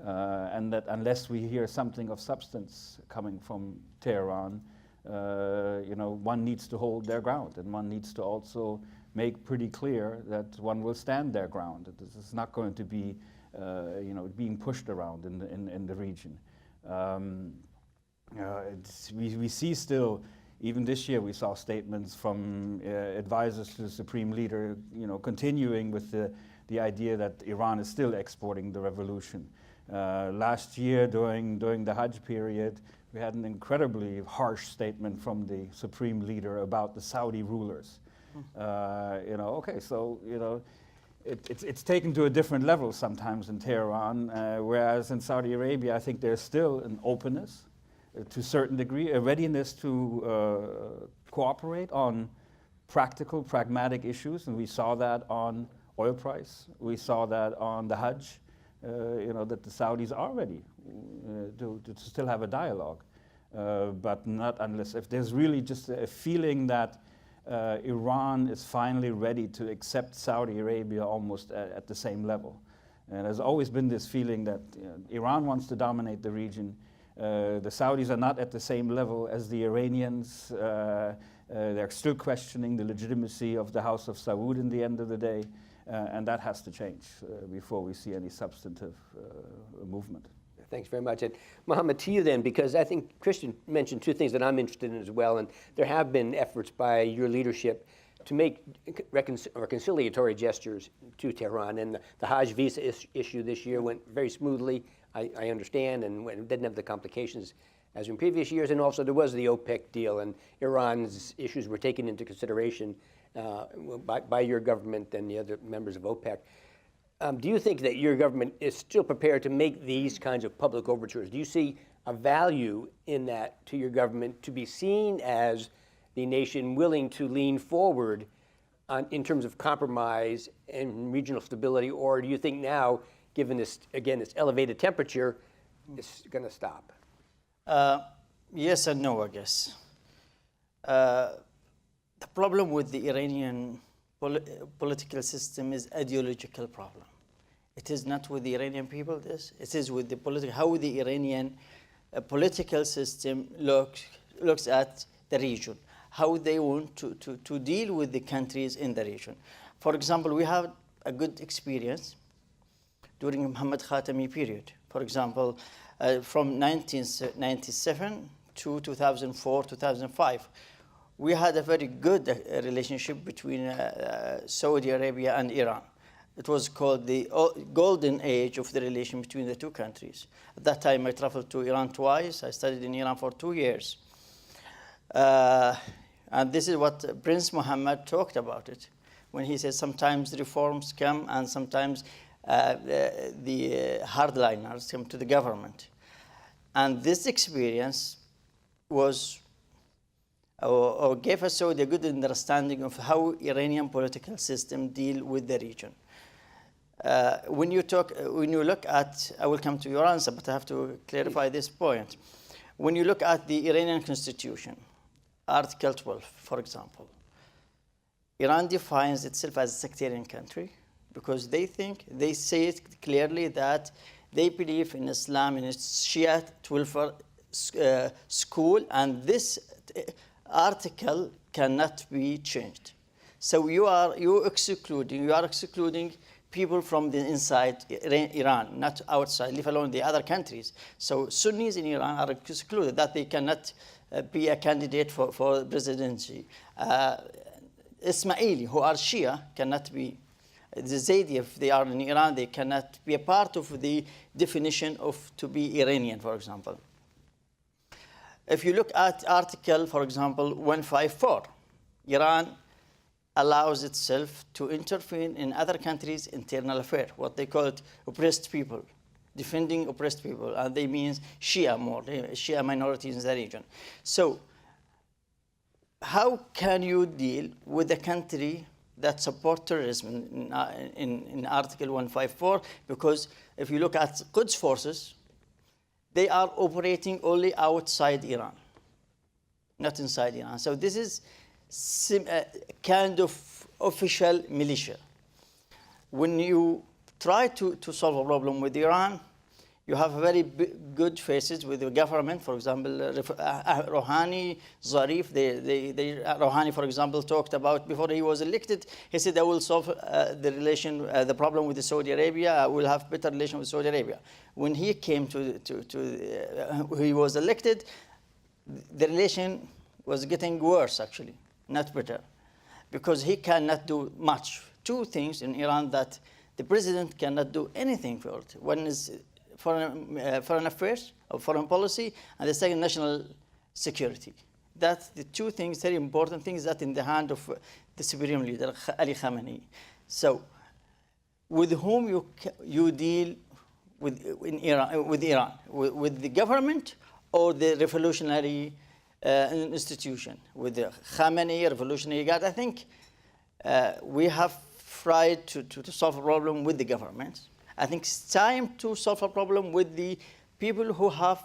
Speaker 4: and that unless we hear something of substance coming from Tehran, one needs to hold their ground, and one needs to also make pretty clear that one will stand their ground. That this is not going to be, being pushed around in the region. We see still, even this year, we saw statements from advisors to the supreme leader, continuing with the idea that Iran is still exporting the revolution. Last year, during the Hajj period, we had an incredibly harsh statement from the supreme leader about the Saudi rulers. It's taken to a different level sometimes in Tehran, whereas in Saudi Arabia, I think there's still an openness to a certain degree, a readiness to cooperate on practical, pragmatic issues, and we saw that on oil price. We saw that on the Hajj, that the Saudis are ready to still have a dialogue, but not unless, if there's really just a feeling that Iran is finally ready to accept Saudi Arabia almost at the same level. And there's always been this feeling that Iran wants to dominate the region. The Saudis are not at the same level as the Iranians. They're still questioning the legitimacy of the House of Saud in the end of the day, and that has to change before we see any substantive movement.
Speaker 1: Thanks very much. And Mohammad, to you then, because I think Christian mentioned 2 things that I'm interested in as well, and there have been efforts by your leadership to make reconciliatory gestures to Tehran, and the Hajj visa issue this year went very smoothly, I understand, and didn't have the complications as in previous years, and also there was the OPEC deal, and Iran's issues were taken into consideration by your government and the other members of OPEC. Do you think that your government is still prepared to make these kinds of public overtures? Do you see a value in that to your government to be seen as the nation willing to lean forward in terms of compromise and regional stability, or do you think now, given this, again, this elevated temperature, it's going to stop?
Speaker 3: Yes and no, I guess. The problem with the Iranian political system is ideological problem. It is not with the Iranian people, it is with the how the Iranian political system looks at the region, how they want to deal with the countries in the region. For example, we have a good experience during the Mohammad Khatami period. For example, from 1997 to 2004, 2005, we had a very good relationship between Saudi Arabia and Iran. It was called the golden age of the relation between the 2 countries. At that time, I traveled to Iran twice. I studied in Iran for 2 years. And this is what Prince Mohammad talked about it, when he said sometimes reforms come and sometimes the hardliners come to the government. And this experience was or gave us a good understanding of how Iranian political system deal with the region. When you look at, I will come to your answer, but I have to clarify this point. When you look at the Iranian constitution, Article 12, for example, Iran defines itself as a sectarian country because they say it clearly that they believe in Islam and its Shia 12 school, and this article cannot be changed. So you are excluding people from the inside Iran, not outside, leave alone the other countries. So Sunnis in Iran are excluded, that they cannot be a candidate for presidency. Ismaili, who are Shia, cannot be. The Zaydi, if they are in Iran, they cannot be a part of the definition of to be Iranian, for example. If you look at article, for example, 154, Iran allows itself to intervene in other countries' internal affairs, what they call it oppressed people, defending oppressed people, and they mean Shia more, Shia minorities in the region. So how can you deal with a country that support terrorism in Article 154? Because if you look at Quds forces, they are operating only outside Iran, not inside Iran. So this is kind of official militia. When you try to solve a problem with Iran, you have very good faces with the government. For example, Rouhani, Zarif. Rouhani, for example, talked about before he was elected. He said, "I will solve the problem with Saudi Arabia. I will have better relation with Saudi Arabia." When he came he was elected, the relation was getting worse, actually, not better, because he cannot do much. Two things in Iran that the president cannot do anything for it. One is foreign affairs or foreign policy, and the second, national security. That's the two things, very important things, that in the hand of the supreme leader, Ali Khamenei. So, with whom you deal in Iran, with the government or the revolutionary institution? With the Khamenei Revolutionary Guard, I think we have tried to solve a problem with the government. I think it's time to solve a problem with the people who have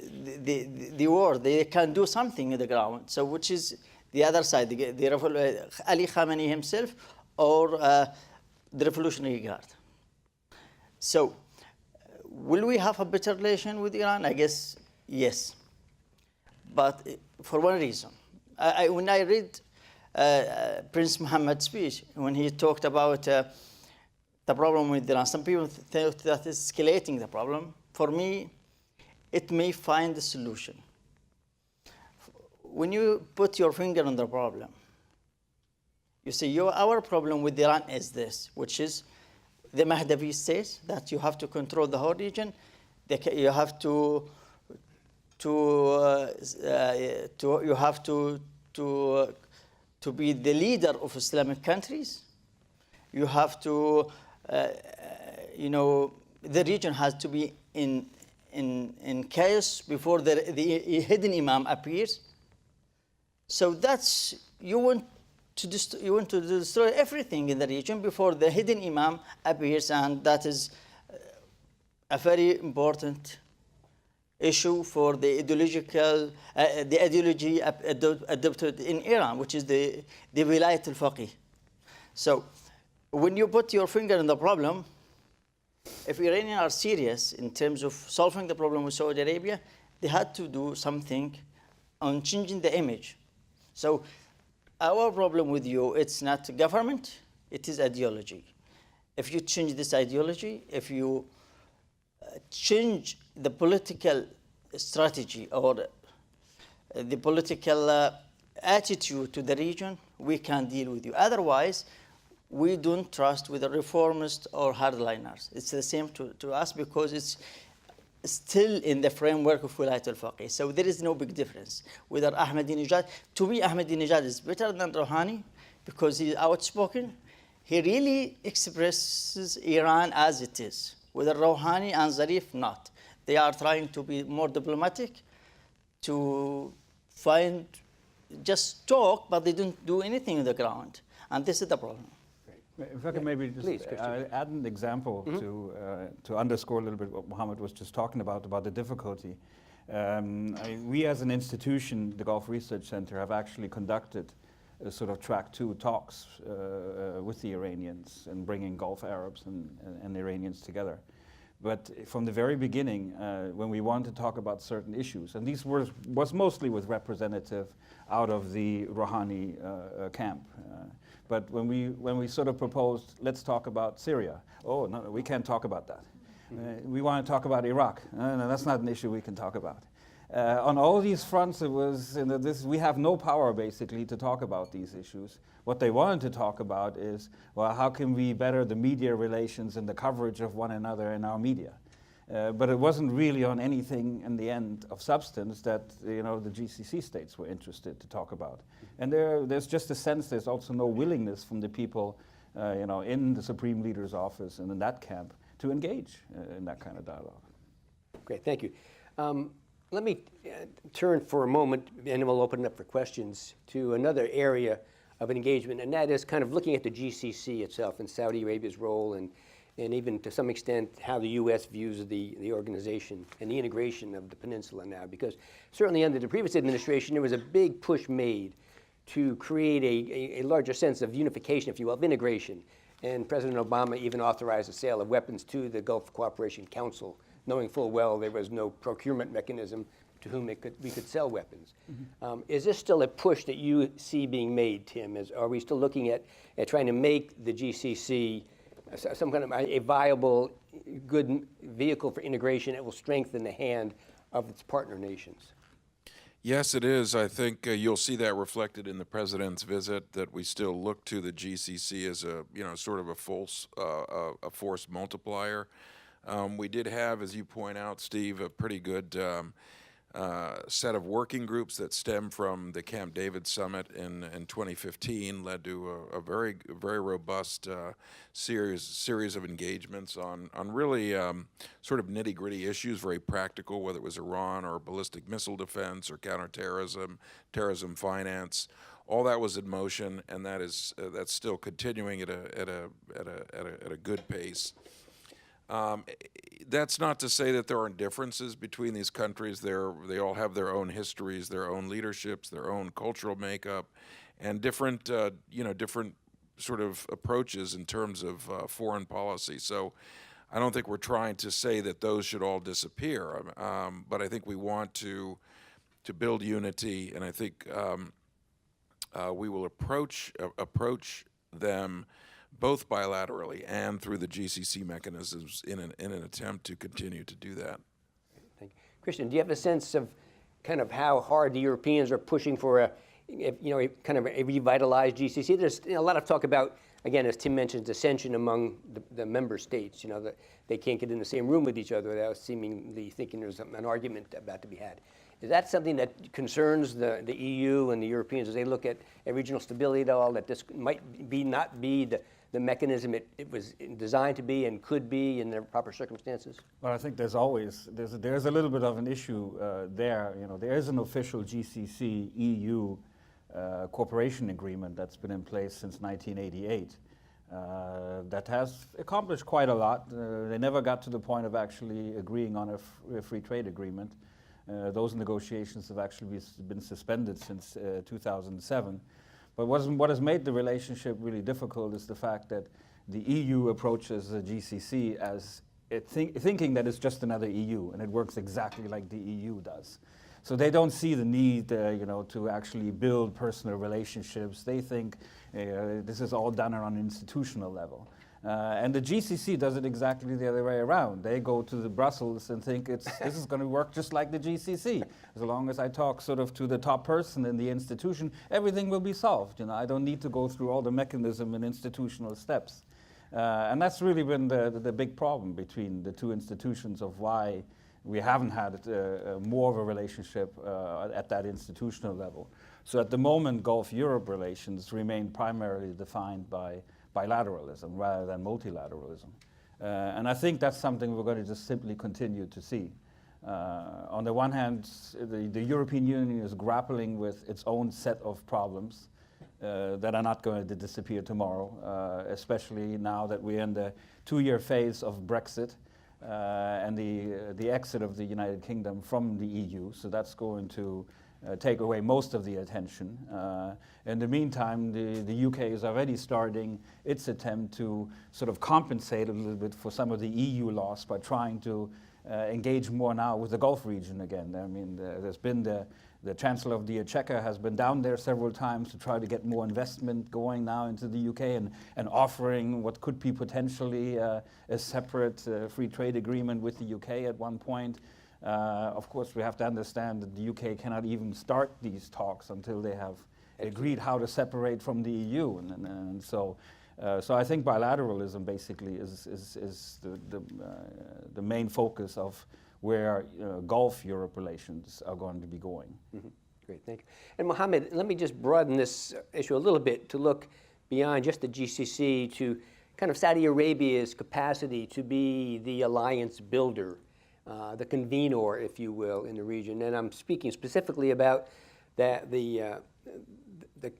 Speaker 3: the war. They can do something in the ground. So which is the other side, Ali Khamenei himself or the Revolutionary Guard. So will we have a better relation with Iran? I guess yes. But for one reason. When I read Prince Mohammed's speech, when he talked about the problem with Iran, some people think that is escalating the problem. For me, it may find a solution. When you put your finger on the problem, you say, our problem with Iran is this, which is the Mahdavi state, that you have to control the whole region. You have to be the leader of Islamic countries. You have to, the region has to be in chaos before the hidden imam appears. So that's, you want to destroy everything in the region before the hidden imam appears, and that is a very important issue for the ideology adopted in Iran, which is the Wilayat al-Faqih. So when you put your finger in the problem, if Iranians are serious in terms of solving the problem with Saudi Arabia, they had to do something on changing the image. So our problem with you, it's not government, it is ideology. If you change this ideology, if you change the political strategy or the political attitude to the region, we can deal with you. Otherwise, we don't trust with the reformists or hardliners. It's the same to us, because it's still in the framework of Wilayat al-Faqih. So there is no big difference. Whether Ahmadinejad, to me, Ahmadinejad is better than Rouhani because he's outspoken. He really expresses Iran as it is. Whether Rouhani and Zarif, not. They are trying to be more diplomatic, to just talk, but they don't do anything on the ground. And this is the problem.
Speaker 4: If I can maybe just add an example to underscore a little bit what Mohammad was just talking about the difficulty. We as an institution, the Gulf Research Center, have actually conducted sort of track 2 talks with the Iranians and bringing Gulf Arabs and Iranians together. But from the very beginning, when we wanted to talk about certain issues, and these was mostly with representative out of the Rouhani camp. But when we sort of proposed, let's talk about Syria. Oh, no, we can't talk about that. We want to talk about Iraq. No, that's not an issue we can talk about. On all these fronts, it was we have no power basically to talk about these issues. What they wanted to talk about is, well, how can we better the media relations and the coverage of one another in our media? But it wasn't really on anything in the end of substance that the GCC states were interested to talk about. And there's just a sense there's also no willingness from the people, in the Supreme Leader's office and in that camp to engage in that kind of dialogue.
Speaker 1: Great, thank you. Let me turn for a moment, and then we'll open it up for questions, to another area of engagement, and that is kind of looking at the GCC itself and Saudi Arabia's role, and even to some extent how the U.S. views the organization and the integration of the peninsula now. Because certainly under the previous administration, there was a big push made to create a larger sense of unification, if you will, of integration. And President Obama even authorized the sale of weapons to the Gulf Cooperation Council, knowing full well there was no procurement mechanism to whom we could sell weapons. Mm-hmm. Is this still a push that you see being made, Tim? Are we still looking at trying to make the GCC some kind of a viable, good vehicle for integration that will strengthen the hand of its partner nations?
Speaker 2: Yes, it is. I think you'll see that reflected in the president's visit, that we still look to the GCC as a, sort of a force multiplier. We did have, as you point out, Steve, a pretty good set of working groups that stem from the Camp David summit in 2015, led to a very robust series of engagements on really sort of nitty-gritty issues, very practical, whether it was Iran or ballistic missile defense or counterterrorism, terrorism finance. All that was in motion, and that's still continuing at a good pace. That's not to say that there aren't differences between these countries. They all have their own histories, their own leaderships, their own cultural makeup, and different sort of approaches in terms of foreign policy. So I don't think we're trying to say that those should all disappear, but I think we want to build unity, and I think we will approach them both bilaterally and through the GCC mechanisms in an attempt to continue to do that.
Speaker 1: Thank you. Christian, do you have a sense of kind of how hard the Europeans are pushing for a kind of a revitalized GCC? There's a lot of talk about, again, as Tim mentioned, dissension among the member states, that they can't get in the same room with each other without seemingly thinking there's an argument about to be had. Is that something that concerns the EU and the Europeans as they look at regional stability at all, that this might not be the mechanism it was designed to be and could be in the proper circumstances?
Speaker 4: Well, I think there's a little bit of an issue there. There is an official GCC EU cooperation agreement that's been in place since 1988 that has accomplished quite a lot. They never got to the point of actually agreeing on a free trade agreement. Those negotiations have actually been suspended since 2007. But what has made the relationship really difficult is the fact that the EU approaches the GCC as thinking that it's just another EU, and it works exactly like the EU does. So they don't see the need, to actually build personal relationships. They think this is all done on an institutional level. And the GCC does it exactly the other way around. They go to the Brussels and think this is going to work just like the GCC. As long as I talk sort of to the top person in the institution, everything will be solved. I don't need to go through all the mechanism and institutional steps. And that's really been the big problem between the two institutions of why we haven't had more of a relationship at that institutional level. So at the moment, Gulf-Europe relations remain primarily defined by bilateralism rather than multilateralism. And I think that's something we're going to just simply continue to see. On the one hand, the European Union is grappling with its own set of problems that are not going to disappear tomorrow, especially now that we're in the 2-year phase of Brexit and the exit of the United Kingdom from the EU. So that's going to take away most of the attention. In the meantime, the UK is already starting its attempt to sort of compensate a little bit for some of the EU loss by trying to engage more now with the Gulf region again. I mean, there's been the Chancellor of the Exchequer has been down there several times to try to get more investment going now into the UK and offering what could be potentially a separate free trade agreement with the UK at one point. Of course, we have to understand that the UK cannot even start these talks until they have agreed how to separate from the EU. And so I think bilateralism basically is the main focus of where Gulf-Europe relations are going to be going.
Speaker 1: Mm-hmm. Great, thank you. And Mohammad, let me just broaden this issue a little bit to look beyond just the GCC to kind of Saudi Arabia's capacity to be the alliance builder, the convenor, if you will, in the region. And I'm speaking specifically about the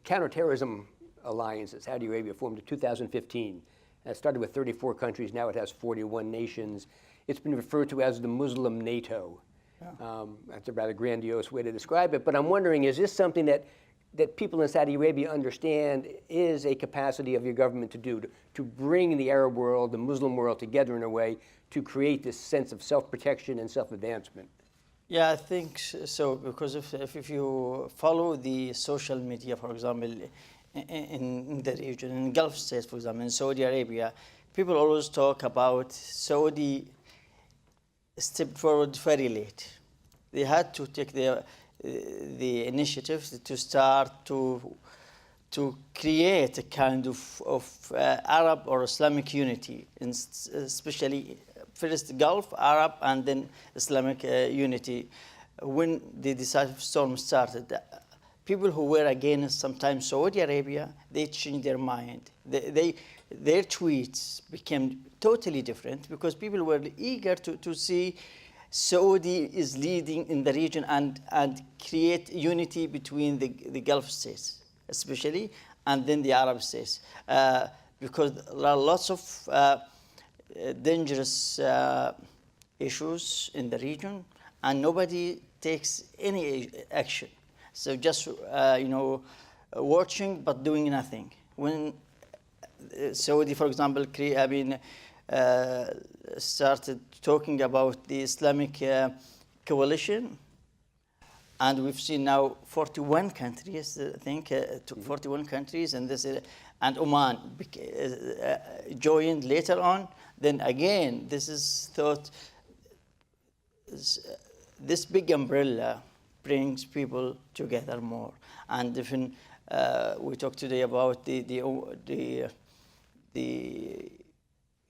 Speaker 1: counterterrorism alliance that Saudi Arabia formed in 2015. It started with 34 countries, now it has 41 nations. It's been referred to as the Muslim NATO. Yeah. That's a rather grandiose way to describe it, but I'm wondering, is this something that people in Saudi Arabia understand is a capacity of your government to do, to bring the Arab world, the Muslim world together in a way to create this sense of self-protection and self-advancement?
Speaker 3: Yeah, I think so, because if you follow the social media, for example, in the region, in Gulf states, for example, in Saudi Arabia, people always talk about Saudi stepped forward very late. They had to take the initiative to start to create a kind of Arab or Islamic unity, especially first Gulf, Arab, and then Islamic unity. When the decisive storm started, people who were against sometimes Saudi Arabia, they changed their mind. Their tweets became totally different because people were eager to see Saudi is leading in the region and create unity between the Gulf states, especially, and then the Arab states. Because there are lots of dangerous issues in the region, and nobody takes any action. So just, watching but doing nothing. When Saudi, for example, started talking about the Islamic coalition, and we've seen now 41 countries, I think, 41 countries, and Oman joined later on. Then again, this is thought, this big umbrella brings people together more. And even we talked today about the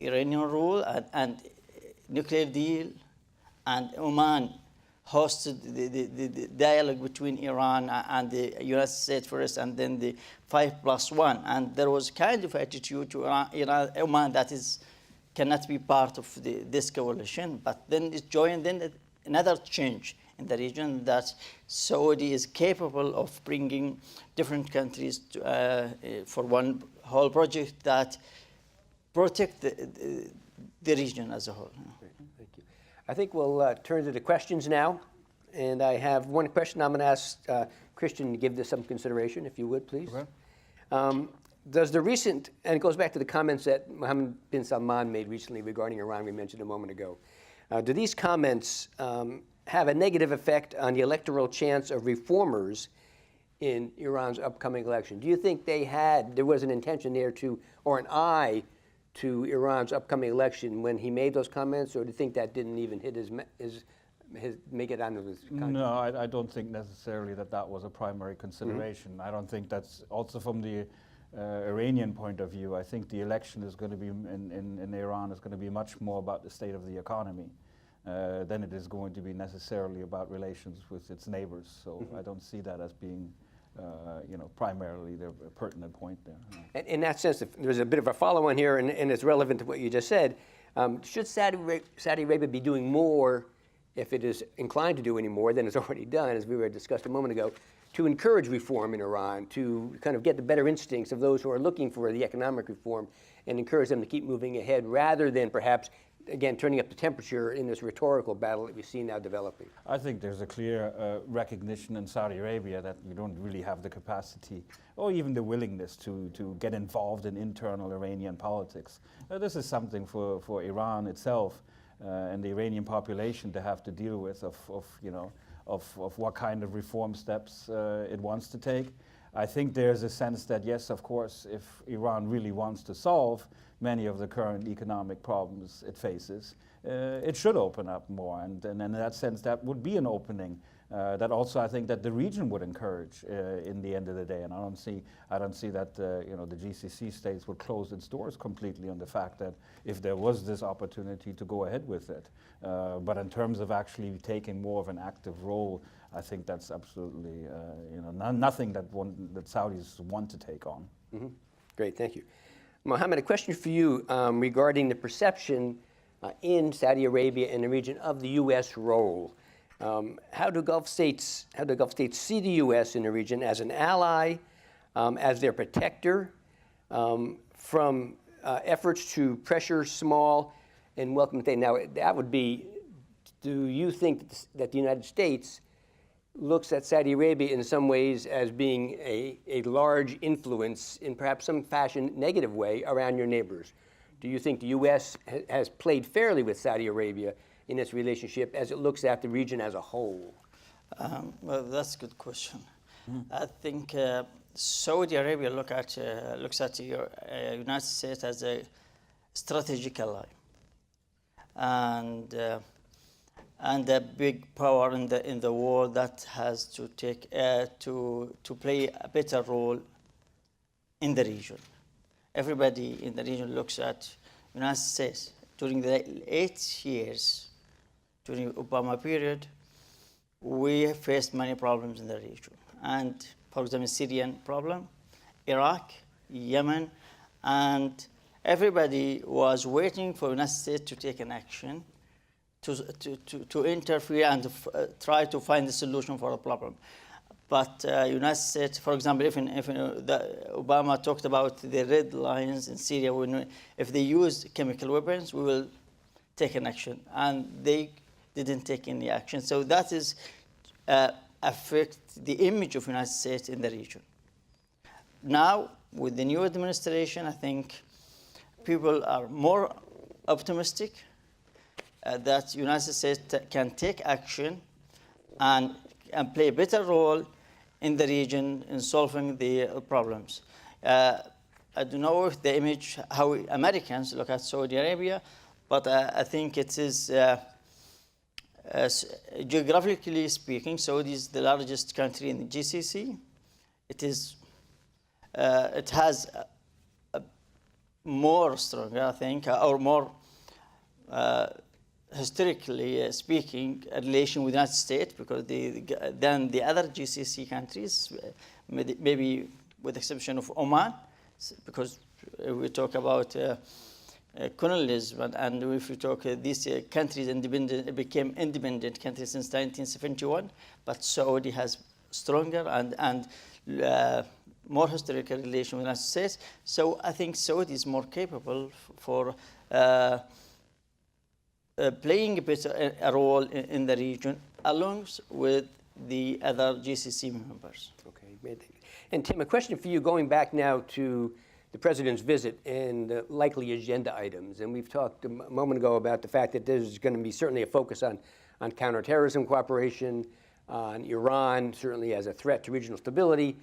Speaker 3: Iranian rule and nuclear deal, and Oman hosted the dialogue between Iran and the United States first, and then the 5+1. And there was kind of attitude to Iran, Oman that cannot be part of this coalition, but then it joined. Then another change in the region that Saudi is capable of bringing different countries for one whole project that protect the region as a whole.
Speaker 1: Great, thank you. I think we'll turn to the questions now. And I have one question I'm going to ask Christian to give this some consideration, if you would, please. Okay. Does the recent, and it goes back to the comments that Mohammed bin Salman made recently regarding Iran we mentioned a moment ago. Do these comments have a negative effect on the electoral chance of reformers in Iran's upcoming election? Do you think there was an intention there or an eye to Iran's upcoming election when he made those comments, or do you think that didn't even hit make it onto his conscience?
Speaker 4: No, I don't think necessarily that was a primary consideration. Mm-hmm. I don't think that's also from the Iranian point of view. I think the election is going to be in Iran is going to be much more about the state of the economy than it is going to be necessarily about relations with its neighbors. So mm-hmm. I don't see that as being primarily the pertinent point there.
Speaker 1: And in that sense, there's a bit of a follow-on here, and it's relevant to what you just said. Should Saudi Arabia be doing more, if it is inclined to do any more than it's already done, as we were discussed a moment ago, to encourage reform in Iran, to kind of get the better instincts of those who are looking for the economic reform and encourage them to keep moving ahead, rather than perhaps again, turning up the temperature in this rhetorical battle that we see now developing?
Speaker 4: I think there's a clear recognition in Saudi Arabia that you don't really have the capacity or even the willingness to get involved in internal Iranian politics. This is something for Iran itself and the Iranian population to have to deal with of what kind of reform steps it wants to take. I think there's a sense that, yes, of course, if Iran really wants to solve many of the current economic problems it faces, it should open up more. And in that sense, that would be an opening that also I think that the region would encourage in the end of the day. And I don't see that the GCC states would close its doors completely on the fact that if there was this opportunity to go ahead with it. But in terms of actually taking more of an active role, I think that's absolutely nothing that Saudis want to take on.
Speaker 1: Mm-hmm. Great, thank you. Mohammad, a question for you regarding the perception in Saudi Arabia and the region of the U.S. role. How do Gulf states see the U.S. in the region as an ally, as their protector from efforts to pressure small and welcome states? Now, that would be, do you think that the United States looks at Saudi Arabia in some ways as being a large influence in perhaps some fashion, negative way, around your neighbors? Do you think the U.S. has played fairly with Saudi Arabia in its relationship as it looks at the region as a whole?
Speaker 3: Well, that's a good question. I think Saudi Arabia looks at the United States as a strategic ally and a big power in the world that has to take to play a better role in the region. Everybody in the region looks at United States. During the 8 years, during the Obama period, we faced many problems in the region. And for example, Syrian problem, Iraq, Yemen, and everybody was waiting for the United States to take an action to interfere and try to find a solution for the problem. But United States, for example, if Obama talked about the red lines in Syria, if they use chemical weapons, we will take an action. And they didn't take any action. So that is affect the image of the United States in the region. Now, with the new administration, I think people are more optimistic that the United States can take action and play a better role in the region in solving the problems. I don't know if the image, how Americans look at Saudi Arabia, but I think it is, geographically speaking, Saudi is the largest country in the GCC. It has a more stronger, I think, or more historically speaking, a relation with the United States because than the other GCC countries, maybe with the exception of Oman, because we talk about colonialism, and if we talk these countries became independent countries since 1971, but Saudi has stronger and more historical relation with the United States. So I think Saudi is more capable for playing a role in the region, along with the other GCC members.
Speaker 1: Okay, great. And Tim, a question for you, going back now to the President's visit and the likely agenda items. And we've talked a moment ago about the fact that there's going to be certainly a focus on counterterrorism cooperation, on Iran, certainly as a threat to regional stability.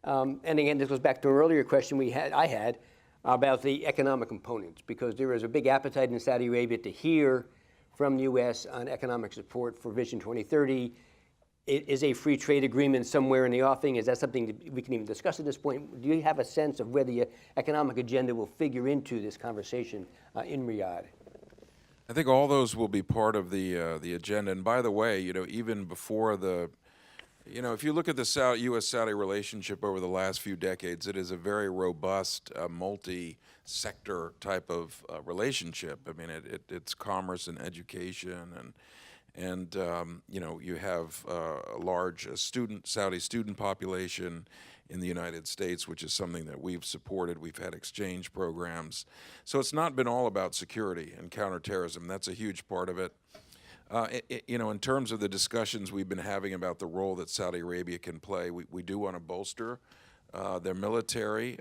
Speaker 1: And again, this goes back to an earlier question I had about the economic components, because there is a big appetite in Saudi Arabia to hear from the U.S. on economic support for Vision 2030. Is a free trade agreement somewhere in the offing? Is that something that we can even discuss at this point? Do you have a sense of where the economic agenda will figure into this conversation in Riyadh?
Speaker 2: I think all those will be part of the agenda. And by the way, even before if you look at the U.S.-Saudi relationship over the last few decades, it is a very robust, multi-sector type of relationship. I mean, it's commerce and education, and you have a large Saudi student population, in the United States, which is something that we've supported. We've had exchange programs. So it's not been all about security and counterterrorism. That's a huge part of it. You know, in terms of the discussions we've been having about the role that Saudi Arabia can play, we do want to bolster their military.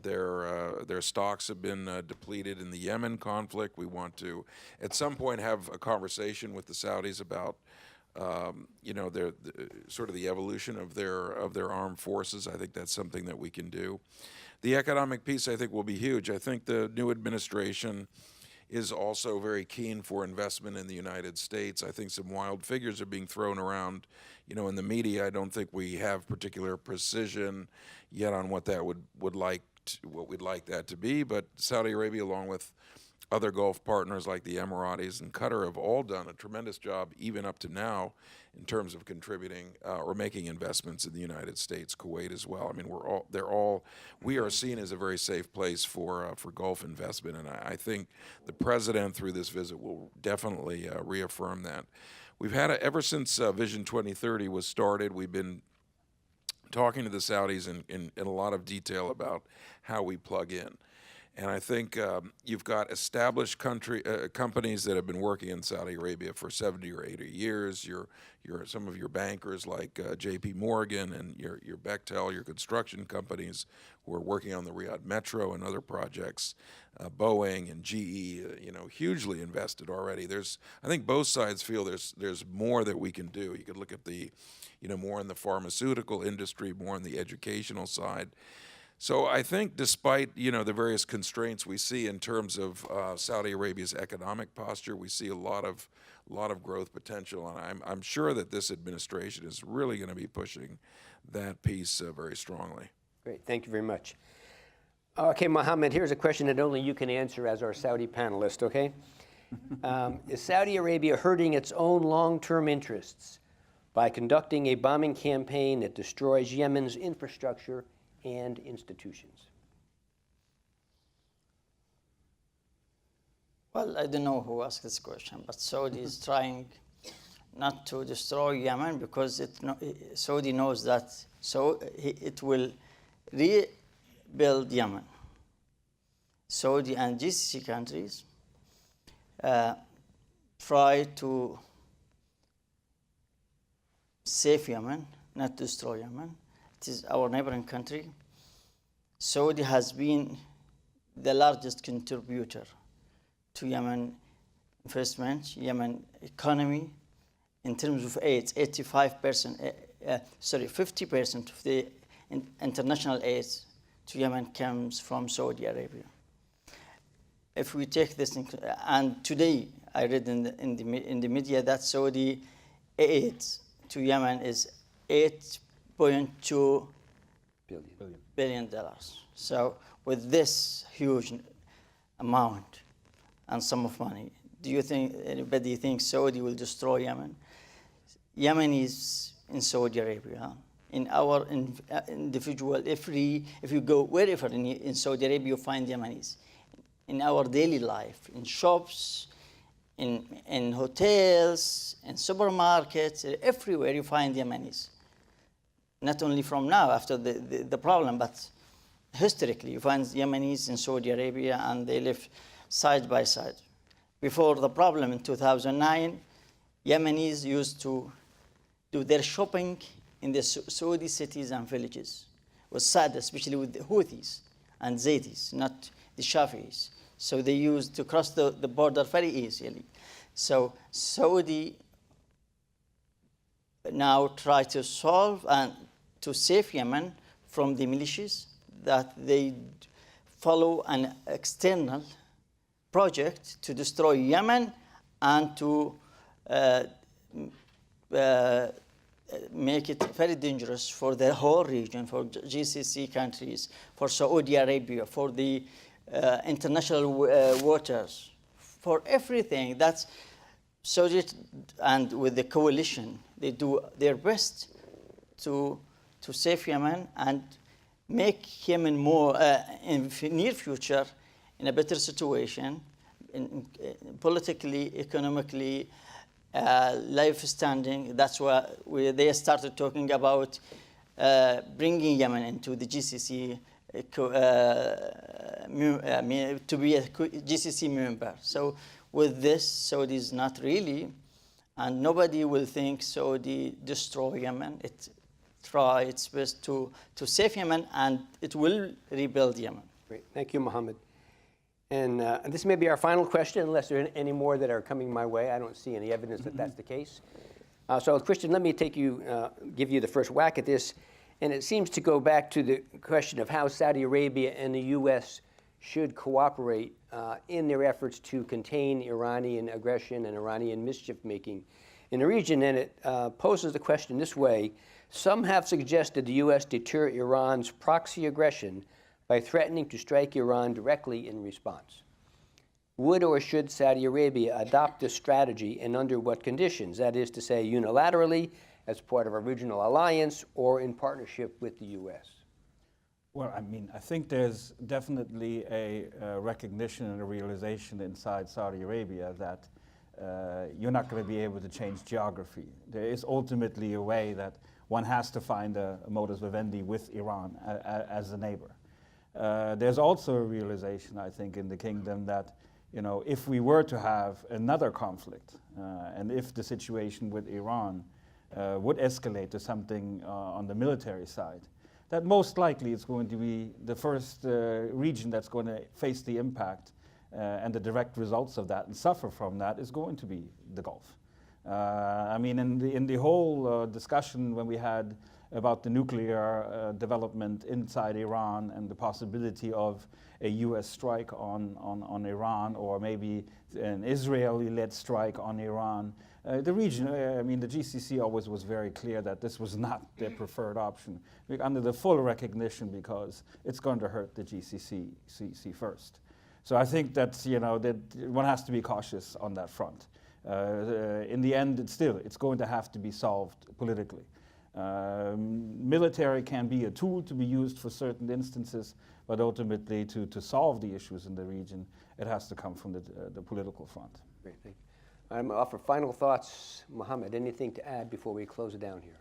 Speaker 2: Their stocks have been depleted in the Yemen conflict. We want to, at some point, have a conversation with the Saudis about, you know, sort of the evolution of their armed forces. I think that's something that we can do. The economic piece, I think, will be huge. I think the new administration is also very keen for investment in the United States. I think some wild figures are being thrown around, you know, in the media. I don't think we have particular precision yet on what that what we'd like that to be. But Saudi Arabia, along with other Gulf partners like the Emiratis and Qatar, have all done a tremendous job, even up to now, in terms of contributing or making investments in the United States, Kuwait as well. I mean, we are seen as a very safe place for Gulf investment, and I think the president, through this visit, will definitely reaffirm that. We've had ever since Vision 2030 was started, we've been talking to the Saudis in a lot of detail about how we plug in. And I think you've got established companies that have been working in Saudi Arabia for 70 or 80 years. Some of your bankers like J.P. Morgan and your Bechtel, your construction companies who are working on the Riyadh Metro and other projects. Boeing and GE, you know, hugely invested already. I think both sides feel there's more that we can do. You could look at the, you know, more in the pharmaceutical industry, more on the educational side. So I think, despite, you know, the various constraints we see in terms of Saudi Arabia's economic posture, we see a lot of growth potential, and I'm sure that this administration is really going to be pushing that piece very strongly.
Speaker 1: Great, thank you very much. Okay, Mohammad, here's a question that only you can answer as our Saudi panelist, okay? Is Saudi Arabia hurting its own long-term interests by conducting a bombing campaign that destroys Yemen's infrastructure and institutions?
Speaker 3: Well, I don't know who asked this question, but Saudi is trying not to destroy Yemen because Saudi knows that it will rebuild Yemen. Saudi and GCC countries try to save Yemen, not destroy Yemen. It is our neighboring country. Saudi has been the largest contributor to Yemen investment, Yemen economy. In terms of aid, 50% of the international aid to Yemen comes from Saudi Arabia. If we take this, and today I read in the media that Saudi aid to Yemen is $8.2 billion. So with this huge amount and sum of money, do you think anybody thinks Saudi will destroy Yemen? Yemen is in Saudi Arabia. In our individual, if you go wherever in Saudi Arabia, you find Yemenis. In our daily life, in shops, in hotels, in supermarkets, everywhere you find Yemenis. Not only from now, after the problem, but historically, you find Yemenis in Saudi Arabia, and they live side by side. Before the problem in 2009, Yemenis used to do their shopping in the Saudi cities and villages. It was sad, especially with the Houthis and Zaydis, not the Shafi'is. So they used to cross the border very easily. So Saudi now try to solve and to save Yemen from the militias that they follow an external project to destroy Yemen and to make it very dangerous for the whole region, for GCC countries, for Saudi Arabia, for the international waters, for everything. That's Saudi, and with the coalition, they do their best to save Yemen and make Yemen more, in the near future, in a better situation, politically, economically, life standing. That's why they started talking about bringing Yemen into the GCC to be a GCC member. So with this, Saudi is not really, and nobody will think Saudi destroy Yemen. It try its best to save Yemen, and it will rebuild Yemen.
Speaker 1: Great. Thank you, Mohammed. And this may be our final question, unless there are any more that are coming my way. I don't see any evidence that that's the case. So, Christian, let me give you the first whack at this. And it seems to go back to the question of how Saudi Arabia and the U.S. should cooperate in their efforts to contain Iranian aggression and Iranian mischief-making in the region. And it poses the question this way. Some have suggested the U.S. deter Iran's proxy aggression by threatening to strike Iran directly in response. Would or should Saudi Arabia adopt this strategy, and under what conditions? That is to say, unilaterally, as part of a regional alliance, or in partnership with the U.S.?
Speaker 4: Well, I mean, I think there's definitely a recognition and a realization inside Saudi Arabia that you're not going to be able to change geography. There is ultimately a way that one has to find a modus vivendi with Iran as a neighbor. There's also a realization, I think, in the kingdom that, you know, if we were to have another conflict, and if the situation with Iran would escalate to something on the military side, that most likely it's going to be the first region that's going to face the impact and the direct results of that and suffer from that is going to be the Gulf. I mean, in the whole discussion when we had about the nuclear development inside Iran and the possibility of a U.S. strike on Iran, or maybe an Israeli-led strike on Iran, the region, I mean, the GCC always was very clear that this was not their preferred option, under the full recognition, because it's going to hurt the GCC first. So I think that, you know, that one has to be cautious on that front. In the end, it's going to have to be solved politically. Military can be a tool to be used for certain instances, but ultimately to solve the issues in the region, it has to come from the political front.
Speaker 1: Great, thank you. I'm going to offer final thoughts. Mohammed, anything to add before we close it down here?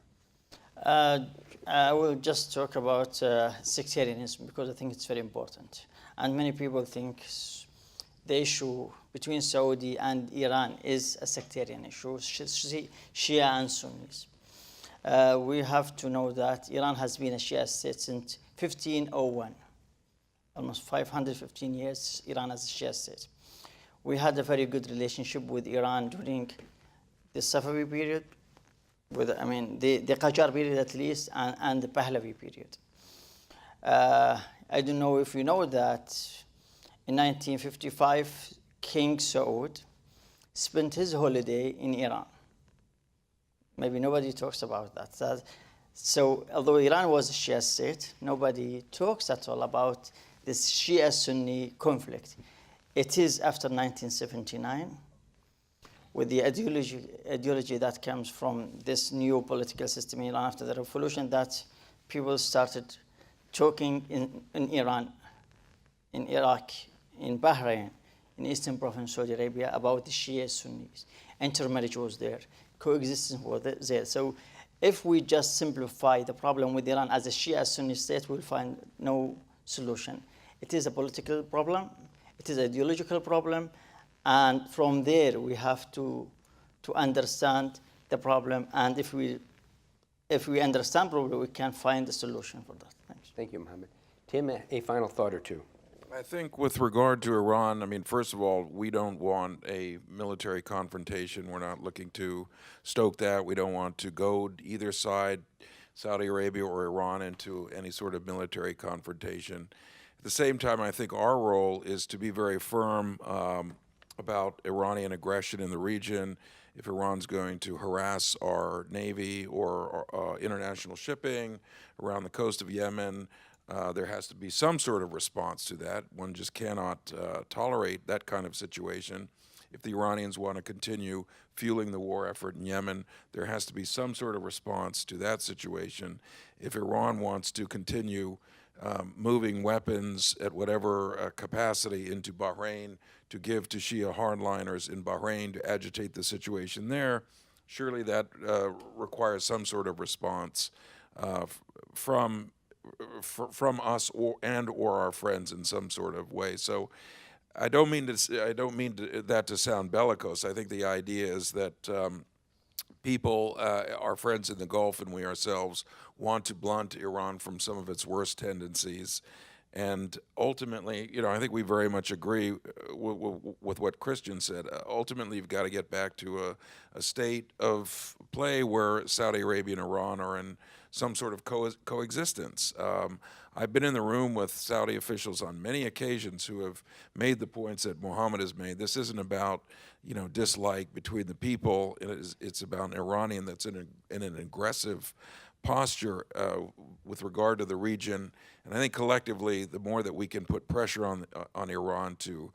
Speaker 3: I will just talk about sectarianism, because I think it's very important. And many people think the issue between Saudi and Iran is a sectarian issue, Shia and Sunnis. We have to know that Iran has been a Shia state since 1501. Almost 515 years, Iran as a Shia state. We had a very good relationship with Iran during the Safavi period, the Qajar period at least, and the Pahlavi period. I don't know if you know that in 1955, King Saud spent his holiday in Iran. Maybe nobody talks about that. So although Iran was a Shia state, nobody talks at all about this Shia-Sunni conflict. It is after 1979, with the ideology that comes from this new political system in Iran after the revolution, that people started talking in Iran, in Iraq, in Bahrain, in Eastern Province, Saudi Arabia, about the Shia-Sunnis. Intermarriage was there, coexistence was there. So if we just simplify the problem with Iran as a Shia-Sunni state, we'll find no solution. It is a political problem, it is an ideological problem, and from there we have to understand the problem, and if we understand the problem, we can find a solution for that. Thanks.
Speaker 1: Thank you, Mohammed. Tim, a final thought or two?
Speaker 2: I think with regard to Iran, I mean, first of all, we don't want a military confrontation. We're not looking to stoke that. We don't want to goad either side, Saudi Arabia or Iran, into any sort of military confrontation. At the same time, I think our role is to be very firm about Iranian aggression in the region. If Iran's going to harass our Navy or international shipping around the coast of Yemen, there has to be some sort of response to that. One just cannot tolerate that kind of situation. If the Iranians want to continue fueling the war effort in Yemen, there has to be some sort of response to that situation. If Iran wants to continue moving weapons at whatever capacity into Bahrain to give to Shia hardliners in Bahrain to agitate the situation there, surely that requires some sort of response from us or our friends in some sort of way. So I don't mean that to sound bellicose. I think the idea is that people, our friends in the Gulf and we ourselves, want to blunt Iran from some of its worst tendencies. And ultimately, I think we very much agree with what Christian said. Ultimately, you've got to get back to a state of play where Saudi Arabia and Iran are in some sort of coexistence. I've been in the room with Saudi officials on many occasions who have made the points that Mohammad has made. This isn't about, dislike between the people. It's about an Iranian that's in an aggressive posture with regard to the region. And I think collectively, the more that we can put pressure on Iran to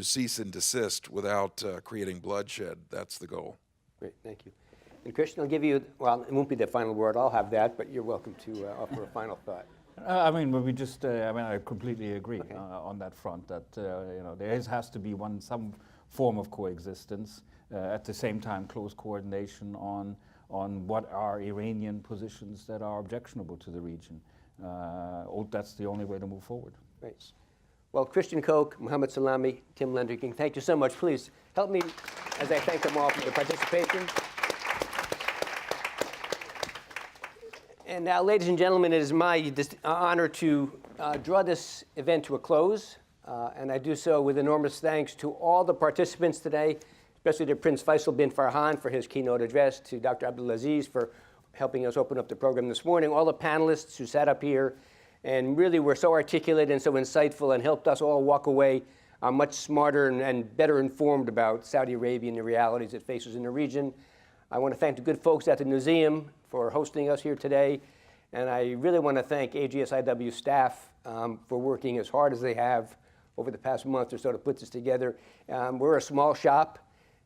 Speaker 2: cease and desist without creating bloodshed, that's the goal.
Speaker 1: Great, thank you. And Christian, I'll give you, well, it won't be the final word, I'll have that, but you're welcome to offer a final thought.
Speaker 4: I completely agree on that front that, there has to be some form of coexistence, at the same time close coordination on what are Iranian positions that are objectionable to the region. That's the only way to move forward.
Speaker 1: Great. Well, Christian Koch, Mohammad Alsulami, Tim Lenderking, thank you so much. Please help me as I thank them all for their participation. And now, ladies and gentlemen, it is my honor to draw this event to a close. And I do so with enormous thanks to all the participants today, especially to Prince Faisal bin Farhan for his keynote address, to Dr. Abdulaziz for helping us open up the program this morning, all the panelists who sat up here and really were so articulate and so insightful and helped us all walk away much smarter and better informed about Saudi Arabia and the realities it faces in the region. I want to thank the good folks at the museum for hosting us here today. And I really want to thank AGSIW staff for working as hard as they have over the past month or so to put this together. We're a small shop,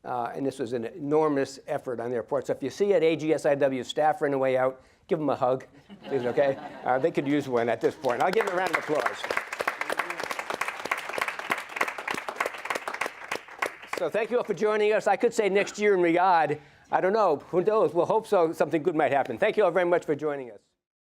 Speaker 1: and this was an enormous effort on their part. So if you see at AGSIW staff on the way out, give them a hug, please, okay? They could use one at this point. I'll give them a round of applause. So thank you all for joining us. I could say next year in Riyadh. I don't know. Who knows? We'll hope so. Something good might happen. Thank you all very much for joining us.